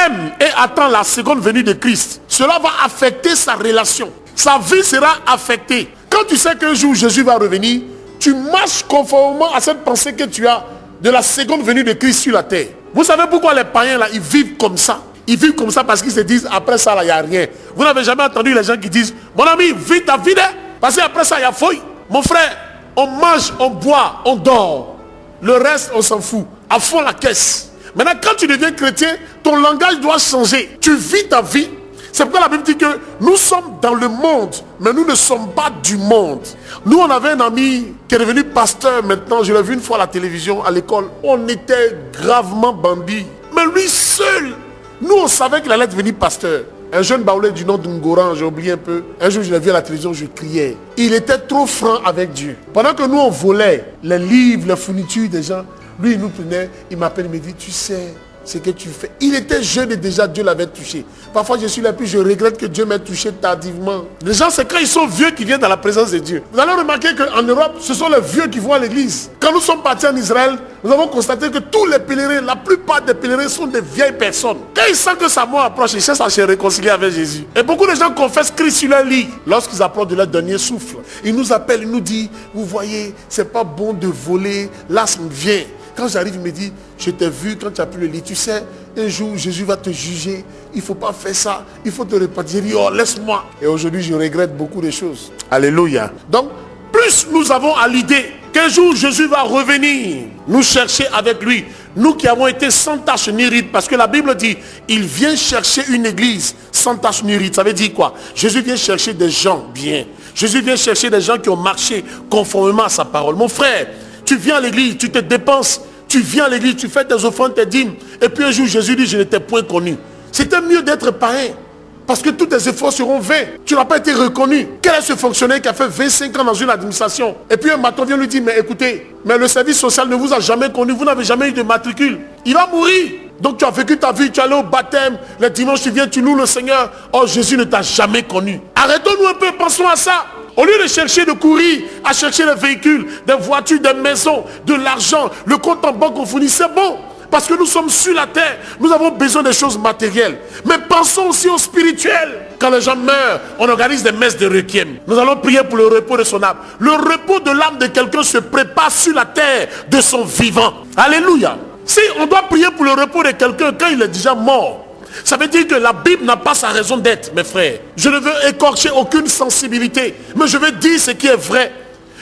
A: aime et attend la seconde venue de Christ, cela va affecter sa relation. Sa vie sera affectée. Quand tu sais qu'un jour Jésus va revenir, tu marches conformément à cette pensée que tu as de la seconde venue de Christ sur la terre. Vous savez pourquoi les païens là, ils vivent comme ça? Ils vivent comme ça parce qu'ils se disent après ça là, il n'y a rien. Vous n'avez jamais entendu les gens qui disent mon ami, vis ta vie, parce qu'après ça, il y a fouille. Mon frère, on mange, on boit, on dort. Le reste, on s'en fout. À fond la caisse. Maintenant, quand tu deviens chrétien, ton langage doit changer. Tu vis ta vie. C'est pourquoi la Bible dit que nous sommes dans le monde, mais nous ne sommes pas du monde. Nous, on avait un ami qui est devenu pasteur maintenant. Je l'ai vu une fois à la télévision, à l'école. On était gravement bandits. Mais lui seul, nous, on savait qu'il allait devenir pasteur. Un jeune baoulé du nom d'Ungoran, j'ai oublié un peu. Un jour, je l'ai vu à la télévision, je criais. Il était trop franc avec Dieu. Pendant que nous, on volait les livres, les fournitures des gens, lui, il nous prenait, il m'appelle, il me dit, tu sais ce que tu fais. Il était jeune et déjà Dieu l'avait touché. Parfois, je suis là, puis je regrette que Dieu m'ait touché tardivement. Les gens, c'est quand ils sont vieux qui viennent dans la présence de Dieu. Vous allez remarquer qu'en Europe, ce sont les vieux qui vont à l'église. Quand nous sommes partis en Israël, nous avons constaté que tous les pèlerins, la plupart des pèlerins sont des vieilles personnes. Quand ils sentent que sa mort approche, ils cherchent à se réconcilier avec Jésus. Et beaucoup de gens confessent Christ sur leur lit. Lorsqu'ils approchent de leur dernier souffle, ils nous appellent, ils nous disent, vous voyez, c'est pas bon de voler, là ça me vient. Quand j'arrive, il me dit, je t'ai vu quand tu as pris le lit. Tu sais, un jour, Jésus va te juger. Il ne faut pas faire ça. Il faut te repentir. J'ai dit, oh, laisse-moi. Et aujourd'hui, je regrette beaucoup de choses. Alléluia. Donc, plus nous avons à l'idée qu'un jour, Jésus va revenir nous chercher avec lui. Nous qui avons été sans tache ni ride. Parce que la Bible dit, il vient chercher une église sans tache ni ride. Ça veut dire quoi? Jésus vient chercher des gens bien. Jésus vient chercher des gens qui ont marché conformément à sa parole. Mon frère, tu viens à l'église, tu te dépenses, tu viens à l'église, tu fais tes offrandes, tes dîmes. Et puis un jour, Jésus dit, je ne t'ai point connu. C'était mieux d'être païen. Parce que tous tes efforts seront vains. Tu n'as pas été reconnu. Quel est ce fonctionnaire qui a fait 25 ans dans une administration? Et puis un matin vient lui dire, mais écoutez, mais le service social ne vous a jamais connu. Vous n'avez jamais eu de matricule. Il va mourir. Donc tu as vécu ta vie, tu es allé au baptême. Les dimanches tu viens, tu loues le Seigneur. Oh, Jésus ne t'a jamais connu. Arrêtons-nous un peu, pensons à ça. Au lieu de chercher, de courir, à chercher des véhicules, des voitures, des maisons, de l'argent, le compte en banque qu'on fournit, c'est bon. Parce que nous sommes sur la terre, nous avons besoin des choses matérielles. Mais pensons aussi au spirituel. Quand les gens meurent, on organise des messes de requiem. Nous allons prier pour le repos de son âme. Le repos de l'âme de quelqu'un se prépare sur la terre de son vivant. Alléluia. Si on doit prier pour le repos de quelqu'un quand il est déjà mort, ça veut dire que la Bible n'a pas sa raison d'être, mes frères. Je ne veux écorcher aucune sensibilité, mais je veux dire ce qui est vrai.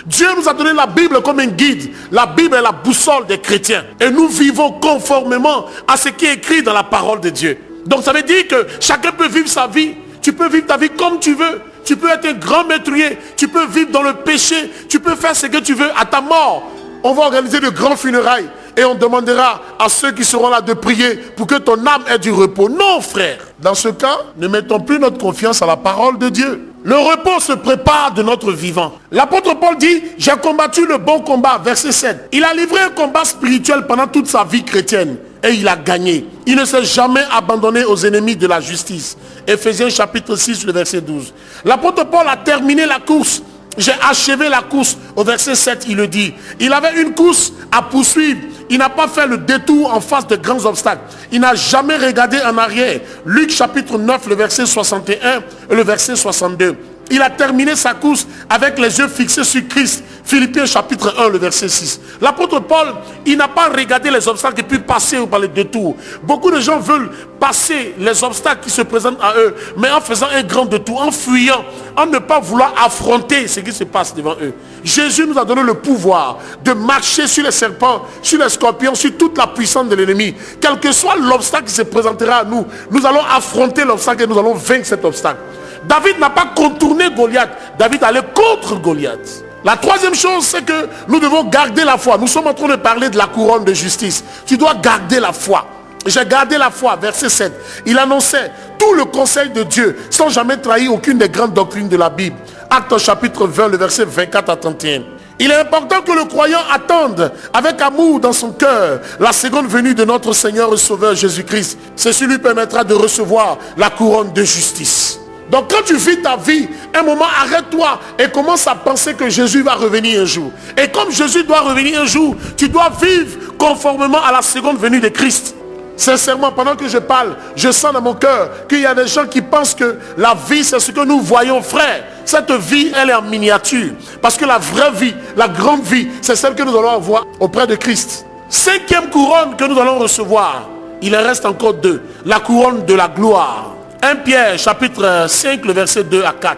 A: Dieu nous a donné la Bible comme un guide. La Bible est la boussole des chrétiens. Et nous vivons conformément à ce qui est écrit dans la parole de Dieu. Donc ça veut dire que chacun peut vivre sa vie. Tu peux vivre ta vie comme tu veux. Tu peux être un grand maîtrier. Tu peux vivre dans le péché. Tu peux faire ce que tu veux. À ta mort, on va organiser de grands funérailles. Et on demandera à ceux qui seront là de prier pour que ton âme ait du repos. Non, frère. Dans ce cas, ne mettons plus notre confiance à la parole de Dieu. Le repos se prépare de notre vivant. L'apôtre Paul dit, j'ai combattu le bon combat, verset 7. Il a livré un combat spirituel pendant toute sa vie chrétienne. Et il a gagné. Il ne s'est jamais abandonné aux ennemis de la justice. Éphésiens chapitre 6, le verset 12. L'apôtre Paul a terminé la course. J'ai achevé la course. Au verset 7, il le dit. Il avait une course à poursuivre. Il n'a pas fait le détour en face de grands obstacles. Il n'a jamais regardé en arrière. Luc chapitre 9, le verset 61 et le verset 62. Il a terminé sa course avec les yeux fixés sur Christ. Philippiens chapitre 1, le verset 6. L'apôtre Paul, il n'a pas regardé les obstacles et puis passer par les détours. Beaucoup de gens veulent passer les obstacles qui se présentent à eux, mais en faisant un grand détour, en fuyant, en ne pas vouloir affronter ce qui se passe devant eux. Jésus nous a donné le pouvoir de marcher sur les serpents, sur les scorpions, sur toute la puissance de l'ennemi. Quel que soit l'obstacle qui se présentera à nous, nous allons affronter l'obstacle et nous allons vaincre cet obstacle. David n'a pas contourné Goliath. David allait contre Goliath. La troisième chose, c'est que nous devons garder la foi. Nous sommes en train de parler de la couronne de justice. Tu dois garder la foi. J'ai gardé la foi, verset 7. Il annonçait tout le conseil de Dieu sans jamais trahir aucune des grandes doctrines de la Bible. Actes chapitre 20, le verset 24 à 31. Il est important que le croyant attende avec amour dans son cœur la seconde venue de notre Seigneur et Sauveur Jésus-Christ. Ceci lui permettra de recevoir la couronne de justice. Donc quand tu vis ta vie, un moment, arrête-toi et commence à penser que Jésus va revenir un jour. Et comme Jésus doit revenir un jour, tu dois vivre conformément à la seconde venue de Christ. Sincèrement, pendant que je parle, je sens dans mon cœur qu'il y a des gens qui pensent que la vie, c'est ce que nous voyons, frère. Cette vie, elle est en miniature. Parce que la vraie vie, la grande vie, c'est celle que nous allons avoir auprès de Christ. Cinquième couronne que nous allons recevoir, il en reste encore deux. La couronne de la gloire. 1 Pierre chapitre 5, le verset 2 à 4.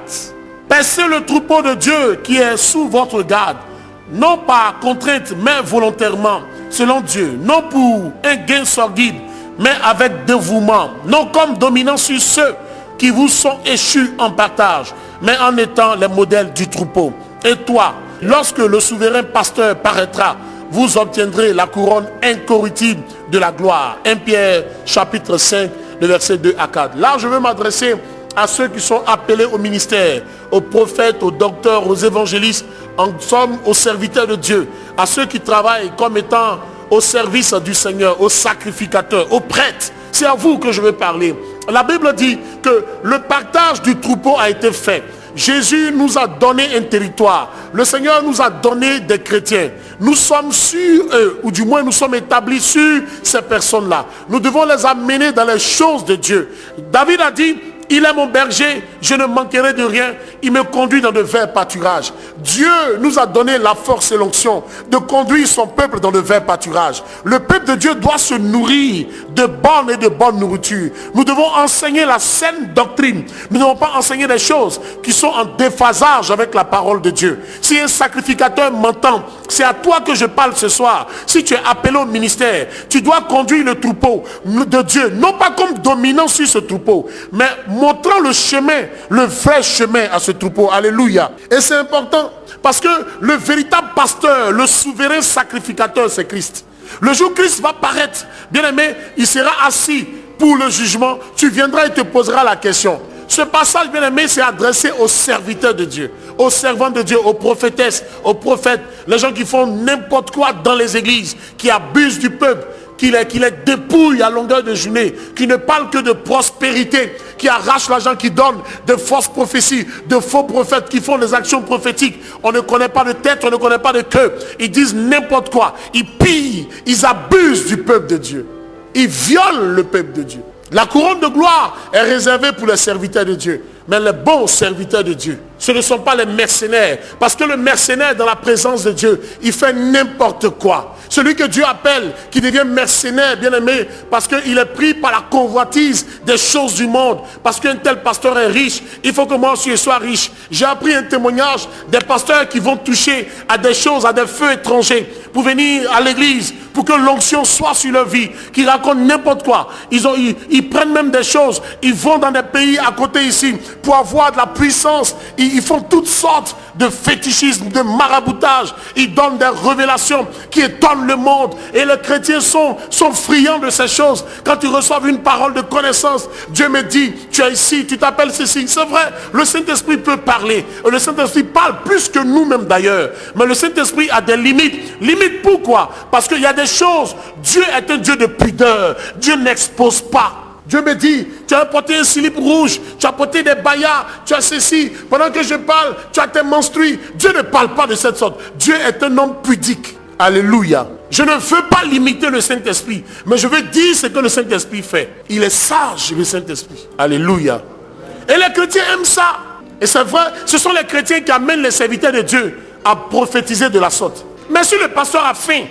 A: Paissez le troupeau de Dieu qui est sous votre garde, non par contrainte, mais volontairement, selon Dieu, non pour un gain sordide, mais avec dévouement, non comme dominant sur ceux qui vous sont échus en partage, mais en étant les modèles du troupeau. Et toi, lorsque le souverain pasteur paraîtra, vous obtiendrez la couronne incorruptible de la gloire. 1 Pierre chapitre 5, le verset 2 à 4. Là, je veux m'adresser à ceux qui sont appelés au ministère, aux prophètes, aux docteurs, aux évangélistes, en somme aux serviteurs de Dieu, à ceux qui travaillent comme étant au service du Seigneur, aux sacrificateurs, aux prêtres. C'est à vous que je veux parler. La Bible dit que le partage du troupeau a été fait. Jésus nous a donné un territoire. Le Seigneur nous a donné des chrétiens. Nous sommes sur eux, ou du moins nous sommes établis sur ces personnes-là. Nous devons les amener dans les choses de Dieu. David a dit, il est mon berger, je ne manquerai de rien. Il me conduit dans de verts pâturages. Dieu nous a donné la force et l'onction de conduire son peuple dans de verts pâturages. Le peuple de Dieu doit se nourrir de bonne et de bonne nourriture. Nous devons enseigner la saine doctrine. Nous ne devons pas enseigner des choses qui sont en déphasage avec la parole de Dieu. Si un sacrificateur m'entend, c'est à toi que je parle ce soir. Si tu es appelé au ministère, tu dois conduire le troupeau de Dieu, non pas comme dominant sur ce troupeau, mais montrant le chemin, le vrai chemin à ce troupeau. Alléluia. Et c'est important parce que le véritable pasteur, le souverain sacrificateur, c'est Christ. Le jour où Christ va paraître, bien aimé, il sera assis pour le jugement, tu viendras et te poseras la question. Ce passage, bien aimé, c'est adressé aux serviteurs de Dieu, aux servants de Dieu, aux prophétesses, aux prophètes, les gens qui font n'importe quoi dans les églises, qui abusent du peuple, qui les dépouillent à longueur de journée, qui ne parlent que de prospérité, qui arrachent l'argent, qui donnent de fausses prophéties, de faux prophètes, qui font des actions prophétiques. On ne connaît pas de tête, on ne connaît pas de queue. Ils disent n'importe quoi. Ils pillent, ils abusent du peuple de Dieu. Ils violent le peuple de Dieu. La couronne de gloire est réservée pour les serviteurs de Dieu. Mais les bons serviteurs de Dieu, ce ne sont pas les mercenaires. Parce que le mercenaire dans la présence de Dieu, il fait n'importe quoi. Celui que Dieu appelle, qui devient mercenaire, bien aimé, parce qu'il est pris par la convoitise des choses du monde. Parce qu'un tel pasteur est riche, il faut que moi aussi je sois riche. J'ai appris un témoignage des pasteurs qui vont toucher à des choses, à des feux étrangers, pour venir à l'église, pour que l'onction soit sur leur vie, qui racontent n'importe quoi. Ils prennent même des choses, ils vont dans des pays à côté ici, pour avoir de la puissance. Ils font toutes sortes de fétichisme, de maraboutage. Ils donnent des révélations qui étonnent le monde. Et les chrétiens sont friands de ces choses. Quand tu reçois une parole de connaissance, Dieu me dit, tu es ici, tu t'appelles ceci. C'est vrai, le Saint-Esprit peut parler. Le Saint-Esprit parle plus que nous-mêmes d'ailleurs. Mais le Saint-Esprit a des limites. Limites pourquoi? Parce qu'il y a des choses. Dieu est un Dieu de pudeur. Dieu n'expose pas. Dieu me dit, tu as porté un slip rouge, tu as porté des baillards, tu as ceci. Pendant que je parle, tu as tes menstrues. Dieu ne parle pas de cette sorte. Dieu est un homme pudique. Alléluia. Je ne veux pas limiter le Saint-Esprit, mais je veux dire ce que le Saint-Esprit fait. Il est sage, le Saint-Esprit. Alléluia. Et les chrétiens aiment ça. Et c'est vrai, ce sont les chrétiens qui amènent les serviteurs de Dieu à prophétiser de la sorte. Mais si le pasteur a faim,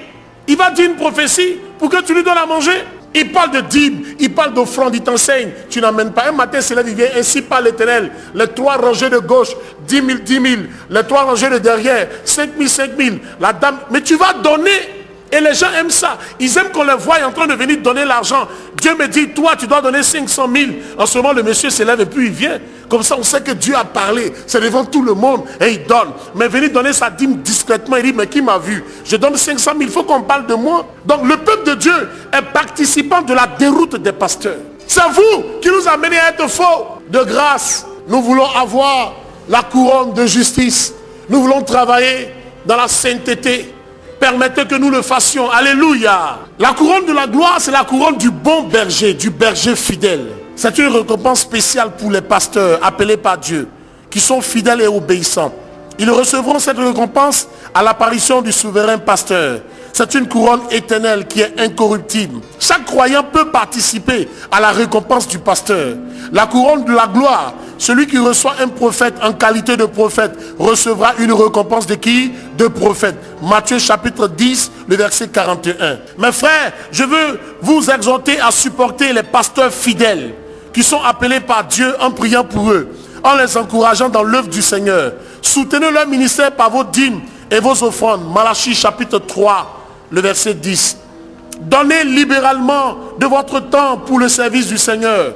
A: il va dire une prophétie pour que tu lui donnes à manger. Il parle de dîmes, il parle d'offrande, il t'enseigne. Tu n'amènes pas. Un matin, c'est là qu'il vient, ainsi par l'Éternel. Les 3 rangées de gauche, 10 000, 10 000. Les 3 rangées de derrière, 5 000, 5 000. La dame, mais tu vas donner. Et les gens aiment ça. Ils aiment qu'on les voie en train de venir donner l'argent. Dieu me dit, toi, tu dois donner 500 000. En ce moment, le monsieur s'élève et puis il vient. Comme ça, on sait que Dieu a parlé. C'est devant tout le monde. Et il donne. Mais venir donner sa dîme discrètement. Il dit, mais qui m'a vu? Je donne 500 000. Il faut qu'on parle de moi. Donc, le peuple de Dieu est participant de la déroute des pasteurs. C'est vous qui nous amenez à être faux. De grâce, nous voulons avoir la couronne de justice. Nous voulons travailler dans la sainteté. Permettez que nous le fassions. Alléluia. La couronne de la gloire, c'est la couronne du bon berger, du berger fidèle. C'est une récompense spéciale pour les pasteurs appelés par Dieu, qui sont fidèles et obéissants. Ils recevront cette récompense à l'apparition du souverain pasteur. C'est une couronne éternelle qui est incorruptible. Chaque croyant peut participer à la récompense du pasteur. La couronne de la gloire, celui qui reçoit un prophète en qualité de prophète recevra une récompense de qui? De prophète. Matthieu chapitre 10, le verset 41. Mes frères, je veux vous exhorter à supporter les pasteurs fidèles qui sont appelés par Dieu en priant pour eux, en les encourageant dans l'œuvre du Seigneur. Soutenez leur ministère par vos dîmes et vos offrandes. Malachie chapitre 3, le verset 10. Donnez libéralement de votre temps pour le service du Seigneur.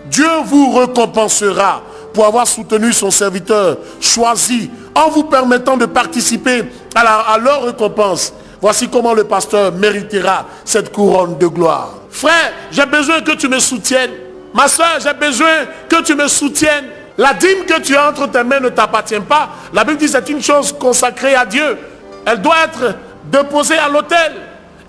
A: Dieu vous récompensera pour avoir soutenu son serviteur choisi en vous permettant de participer à leur récompense. Voici comment le pasteur méritera cette couronne de gloire. Frère, j'ai besoin que tu me soutiennes. Ma soeur, j'ai besoin que tu me soutiennes. La dîme que tu as entre tes mains ne t'appartient pas. La Bible dit que c'est une chose consacrée à Dieu. Elle doit être déposée à l'autel.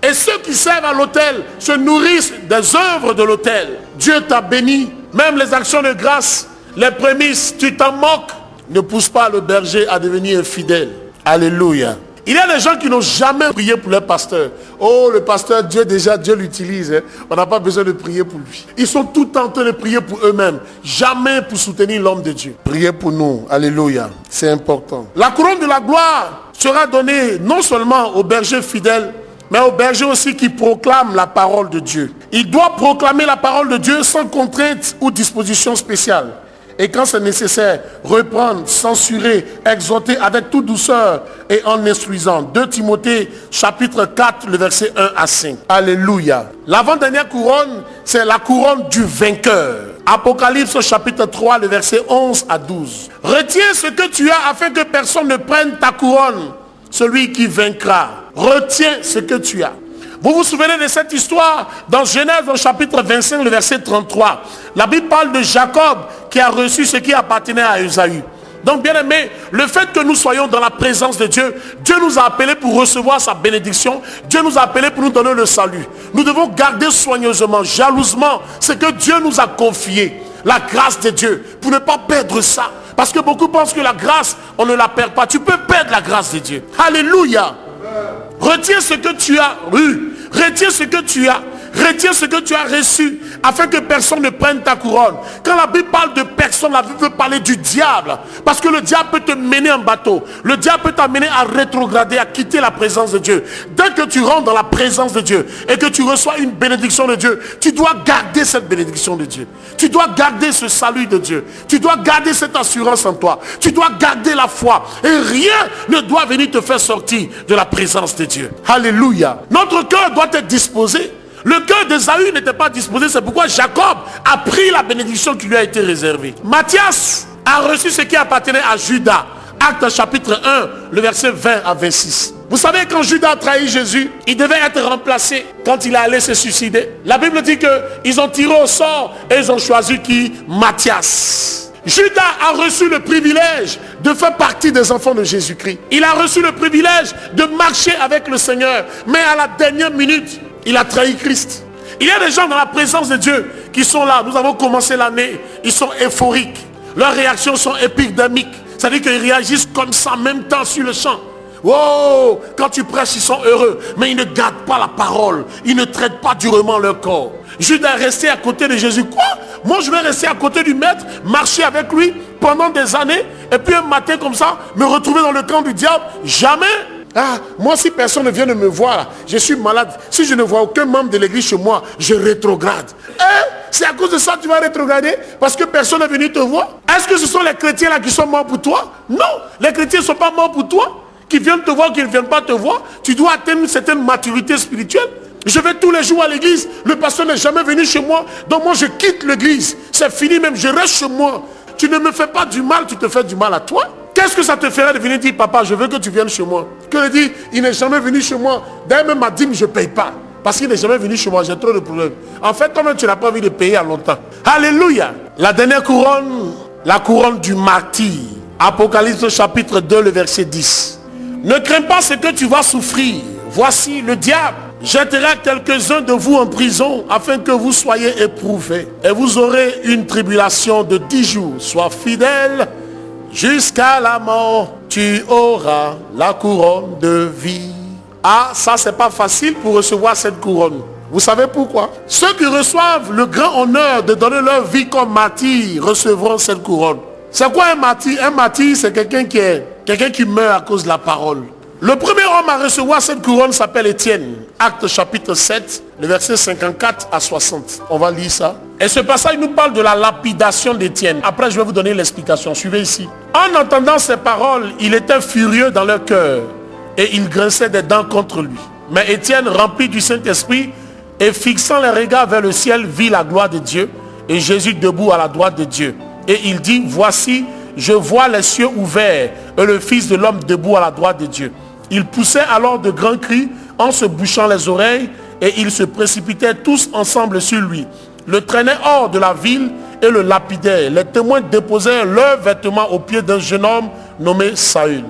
A: Et ceux qui servent à l'autel se nourrissent des œuvres de l'autel. Dieu t'a béni. Même les actions de grâce, les prémices, tu t'en moques. Ne pousse pas le berger à devenir infidèle. Alléluia. Il y a des gens qui n'ont jamais prié pour leur pasteur. Oh, le pasteur, Dieu l'utilise. Hein. On n'a pas besoin de prier pour lui. Ils sont tout en train de prier pour eux-mêmes. Jamais pour soutenir l'homme de Dieu. Priez pour nous. Alléluia. C'est important. La couronne de la gloire sera donnée non seulement aux bergers fidèles, mais aux bergers aussi qui proclament la parole de Dieu. Il doit proclamer la parole de Dieu sans contrainte ou disposition spéciale. Et quand c'est nécessaire, reprendre, censurer, exhorter avec toute douceur et en instruisant. 2 Timothée chapitre 4, le verset 1 à 5. Alléluia. L'avant-dernière couronne, c'est la couronne du vainqueur. Apocalypse chapitre 3, le verset 11 à 12. Retiens ce que tu as afin que personne ne prenne ta couronne. Celui qui vaincra. Retiens ce que tu as. Vous vous souvenez de cette histoire dans Genèse, au chapitre 25, le verset 33. La Bible parle de Jacob qui a reçu ce qui appartenait à Ésaü. Donc bien aimé, le fait que nous soyons dans la présence de Dieu, Dieu nous a appelés pour recevoir sa bénédiction. Dieu nous a appelés pour nous donner le salut. Nous devons garder soigneusement, jalousement, ce que Dieu nous a confié. La grâce de Dieu, pour ne pas perdre ça. Parce que beaucoup pensent que la grâce, on ne la perd pas. Tu peux perdre la grâce de Dieu. Alléluia. Retiens ce que tu as eu. Retiens ce que tu as. Retiens ce que tu as reçu, afin que personne ne prenne ta couronne. Quand la Bible parle de personne, la Bible veut parler du diable. Parce que le diable peut te mener en bateau. Le diable peut t'amener à rétrograder, à quitter la présence de Dieu. Dès que tu rentres dans la présence de Dieu et que tu reçois une bénédiction de Dieu, tu dois garder cette bénédiction de Dieu. Tu dois garder ce salut de Dieu. Tu dois garder cette assurance en toi. Tu dois garder la foi. Et rien ne doit venir te faire sortir de la présence de Dieu. Alléluia. Notre cœur doit être disposé. Le cœur d'Ésaü n'était pas disposé, c'est pourquoi Jacob a pris la bénédiction qui lui a été réservée. Matthias a reçu ce qui appartenait à Judas. Actes chapitre 1, le verset 20 à 26. Vous savez, quand Judas a trahi Jésus, il devait être remplacé quand il allait se suicider. La Bible dit qu'ils ont tiré au sort et ils ont choisi qui? Matthias. Judas a reçu le privilège de faire partie des enfants de Jésus-Christ. Il a reçu le privilège de marcher avec le Seigneur. Mais à la dernière minute, il a trahi Christ. Il y a des gens dans la présence de Dieu qui sont là. Nous avons commencé l'année. Ils sont euphoriques. Leurs réactions sont épidémiques. C'est-à-dire qu'ils réagissent comme ça en même temps sur le champ. Oh, quand tu prêches, ils sont heureux. Mais ils ne gardent pas la parole. Ils ne traitent pas durement leur corps. Judas est resté à côté de Jésus. Quoi? Moi, je vais rester à côté du maître, marcher avec lui pendant des années. Et puis un matin comme ça, me retrouver dans le camp du diable. Jamais. Ah, moi, si personne ne vient de me voir, je suis malade. Si je ne vois aucun membre de l'église chez moi, je rétrograde. C'est à cause de ça que tu vas rétrograder? Parce que personne n'est venu te voir? Est-ce que ce sont les chrétiens là qui sont morts pour toi? Non, les chrétiens ne sont pas morts pour toi. Qui viennent te voir, qui ne viennent pas te voir. Tu dois atteindre une certaine maturité spirituelle. Je vais tous les jours à l'église. Le pasteur n'est jamais venu chez moi. Donc moi, je quitte l'église. C'est fini même, je reste chez moi. Tu ne me fais pas du mal, tu te fais du mal à toi. Qu'est-ce que ça te ferait de venir dire, papa, je veux que tu viennes chez moi? Que le dit, il n'est jamais venu chez moi. D'ailleurs, même ma dîme, je ne paye pas. Parce qu'il n'est jamais venu chez moi, j'ai trop de problèmes. En fait, toi-même, tu n'as pas envie de payer à longtemps. Alléluia. La dernière couronne, la couronne du martyr. Apocalypse chapitre 2, le verset 10. Ne crains pas ce que tu vas souffrir. Voici le diable jettera quelques-uns de vous en prison afin que vous soyez éprouvés. Et vous aurez une tribulation de 10 jours. Sois fidèle jusqu'à la mort. Tu auras la couronne de vie. Ah, ça c'est pas facile pour recevoir cette couronne. Vous savez pourquoi? Ceux qui reçoivent le grand honneur de donner leur vie comme martyr recevront cette couronne. C'est quoi un martyr? Un martyr, c'est quelqu'un qui meurt à cause de la parole. Le premier homme à recevoir cette couronne s'appelle Étienne. Actes chapitre 7, le verset 54 à 60. On va lire ça. Et ce passage nous parle de la lapidation d'Étienne. Après, je vais vous donner l'explication. Suivez ici. En entendant ces paroles, il était furieux dans leur cœur et il grinçait des dents contre lui. Mais Étienne, rempli du Saint-Esprit et fixant les regards vers le ciel, vit la gloire de Dieu et Jésus debout à la droite de Dieu. Et il dit, voici, je vois les cieux ouverts et le Fils de l'homme debout à la droite de Dieu. Il poussait alors de grands cris en se bouchant les oreilles et ils se précipitaient tous ensemble sur lui. Le traînaient hors de la ville et le lapidaient. Les témoins déposèrent leurs vêtements aux pieds d'un jeune homme nommé Saül.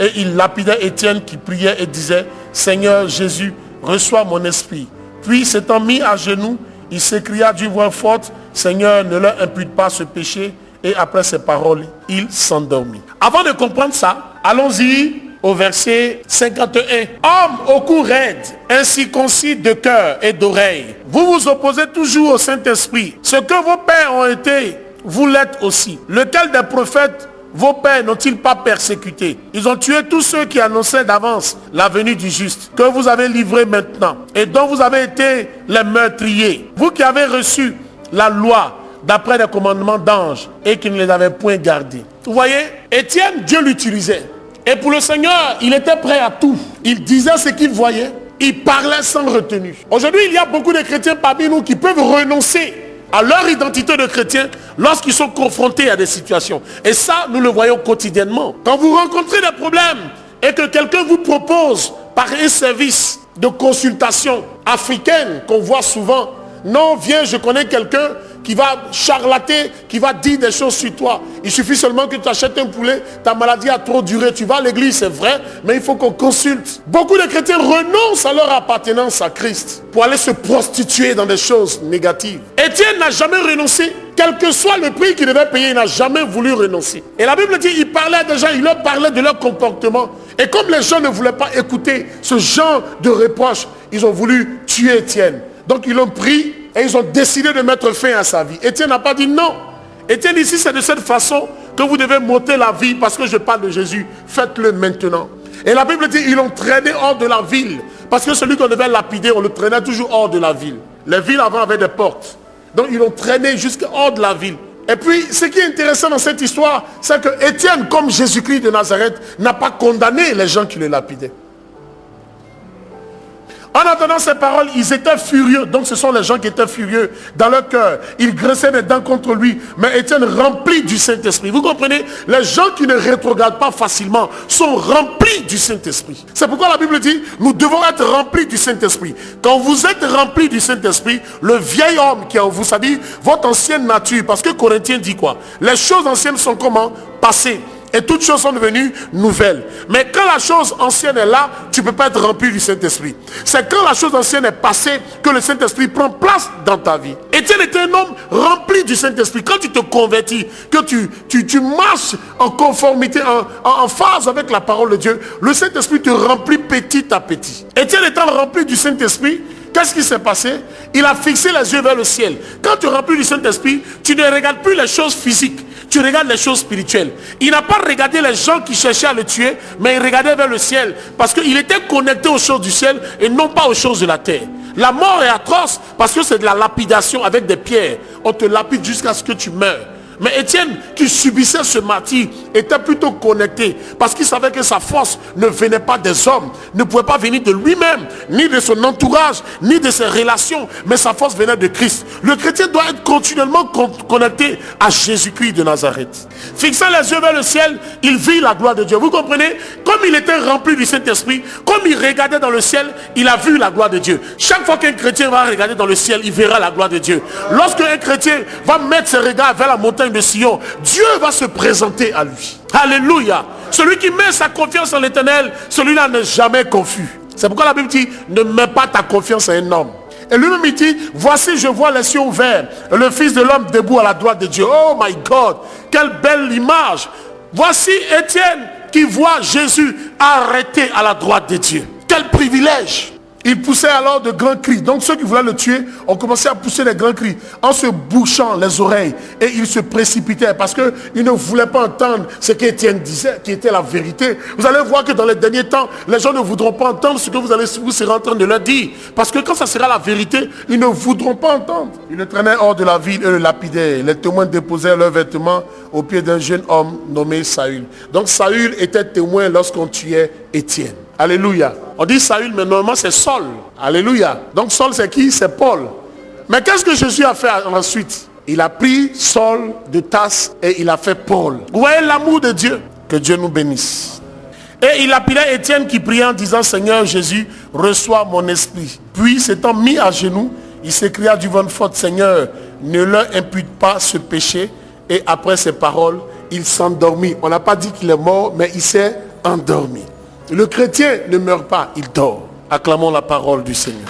A: Et ils lapidaient Étienne qui priait et disait, Seigneur Jésus, reçois mon esprit. Puis s'étant mis à genoux, il s'écria d'une voix forte, Seigneur, ne leur impute pas ce péché. Et après ces paroles, il s'endormit. Avant de comprendre ça, allons-y au verset 51. Homme au cou raide, incirconcis de cœur et d'oreille, vous vous opposez toujours au Saint-Esprit. Ce que vos pères ont été, vous l'êtes aussi. Lequel des prophètes vos pères n'ont-ils pas persécuté? Ils ont tué tous ceux qui annonçaient d'avance la venue du juste, que vous avez livré maintenant, et dont vous avez été les meurtriers. Vous qui avez reçu la loi d'après les commandements d'anges et qui ne les avez point gardés. Vous voyez, Étienne, Dieu l'utilisait. Et pour le Seigneur, il était prêt à tout. Il disait ce qu'il voyait. Il parlait sans retenue. Aujourd'hui, il y a beaucoup de chrétiens parmi nous qui peuvent renoncer à leur identité de chrétien lorsqu'ils sont confrontés à des situations. Et ça, nous le voyons quotidiennement. Quand vous rencontrez des problèmes et que quelqu'un vous propose par un service de consultation africaine qu'on voit souvent. Non, viens, je connais quelqu'un qui va charlater, qui va dire des choses sur toi. Il suffit seulement que tu achètes un poulet, ta maladie a trop duré, tu vas à l'église, c'est vrai, mais il faut qu'on consulte. Beaucoup de chrétiens renoncent à leur appartenance à Christ pour aller se prostituer dans des choses négatives. Étienne n'a jamais renoncé, quel que soit le prix qu'il devait payer, il n'a jamais voulu renoncer. Et la Bible dit, il parlait à des gens, il leur parlait de leur comportement. Et comme les gens ne voulaient pas écouter ce genre de reproches, ils ont voulu tuer Étienne. Donc ils l'ont pris et ils ont décidé de mettre fin à sa vie. Étienne n'a pas dit non. Étienne ici, c'est de cette façon que vous devez monter la vie parce que je parle de Jésus. Faites-le maintenant. Et la Bible dit, ils l'ont traîné hors de la ville. Parce que celui qu'on devait lapider, on le traînait toujours hors de la ville. Les villes avant avaient des portes. Donc ils l'ont traîné jusqu'à hors de la ville. Et puis, ce qui est intéressant dans cette histoire, c'est que Étienne, comme Jésus-Christ de Nazareth, n'a pas condamné les gens qui le lapidaient. En entendant ces paroles, ils étaient furieux. Donc ce sont les gens qui étaient furieux dans leur cœur. Ils graissaient les dents contre lui. Mais Étienne rempli du Saint-Esprit. Vous comprenez? Les gens qui ne rétrogradent pas facilement sont remplis du Saint-Esprit. C'est pourquoi la Bible dit, nous devons être remplis du Saint-Esprit. Quand vous êtes remplis du Saint-Esprit, le vieil homme qui est en vous, ça dit votre ancienne nature. Parce que Corinthiens dit quoi? Les choses anciennes sont comment? Passées. Et toutes choses sont devenues nouvelles. Mais quand la chose ancienne est là, tu ne peux pas être rempli du Saint-Esprit. C'est quand la chose ancienne est passée que le Saint-Esprit prend place dans ta vie. Étienne était un homme rempli du Saint-Esprit. Quand tu te convertis, que tu marches en conformité, en phase avec la parole de Dieu, le Saint-Esprit te remplit petit à petit. Étienne étant rempli du Saint-Esprit, qu'est-ce qui s'est passé? Il a fixé les yeux vers le ciel. Quand tu es rempli du Saint-Esprit, tu ne regardes plus les choses physiques. Tu regardes les choses spirituelles. Il n'a pas regardé les gens qui cherchaient à le tuer, mais il regardait vers le ciel. Parce qu'il était connecté aux choses du ciel et non pas aux choses de la terre. La mort est atroce parce que c'est de la lapidation avec des pierres. On te lapide jusqu'à ce que tu meurs. Mais Étienne, qui subissait ce martyre, était plutôt connecté parce qu'il savait que sa force ne venait pas des hommes, ne pouvait pas venir de lui-même, ni de son entourage, ni de ses relations, mais sa force venait de Christ. Le chrétien doit être continuellement connecté à Jésus-Christ de Nazareth. Fixant les yeux vers le ciel, il vit la gloire de Dieu. Vous comprenez? Comme il était rempli du Saint-Esprit, comme il regardait dans le ciel, il a vu la gloire de Dieu. Chaque fois qu'un chrétien va regarder dans le ciel, il verra la gloire de Dieu. Lorsque un chrétien va mettre ses regards vers la montagne de Sion, Dieu va se présenter à lui. Alléluia. Celui qui met sa confiance en l'Éternel, celui-là n'est jamais confus. C'est pourquoi la Bible dit, ne mets pas ta confiance à un homme. Et lui-même il dit, voici je vois les cieux ouverts, et le Fils de l'homme debout à la droite de Dieu. Oh my God, quelle belle image. Voici Étienne qui voit Jésus arrêté à la droite de Dieu. Quel privilège. Il poussait alors de grands cris. Donc ceux qui voulaient le tuer ont commencé à pousser des grands cris en se bouchant les oreilles. Et ils se précipitaient parce qu'ils ne voulaient pas entendre ce qu'Étienne disait, qui était la vérité. Vous allez voir que dans les derniers temps, les gens ne voudront pas entendre ce que vous serez en train de leur dire. Parce que quand ça sera la vérité, ils ne voudront pas entendre. Ils le traînaient hors de la ville et le lapidaient. Les témoins déposaient leurs vêtements au pied d'un jeune homme nommé Saül. Donc Saül était témoin lorsqu'on tuait Étienne. Alléluia. On dit Saül, mais normalement c'est Saul. Alléluia. Donc Saul c'est qui? C'est Paul. Mais qu'est-ce que Jésus a fait ensuite? Il a pris Saul de Tarse et il a fait Paul. Vous voyez l'amour de Dieu? Que Dieu nous bénisse. Et il appelait Étienne qui priait en disant, Seigneur Jésus, reçois mon esprit. Puis s'étant mis à genoux, il s'écria du vent fort, Seigneur, ne leur impute pas ce péché. Et après ces paroles, il s'endormit. On n'a pas dit qu'il est mort, mais il s'est endormi. Le chrétien ne meurt pas, il dort. Acclamons la parole du Seigneur.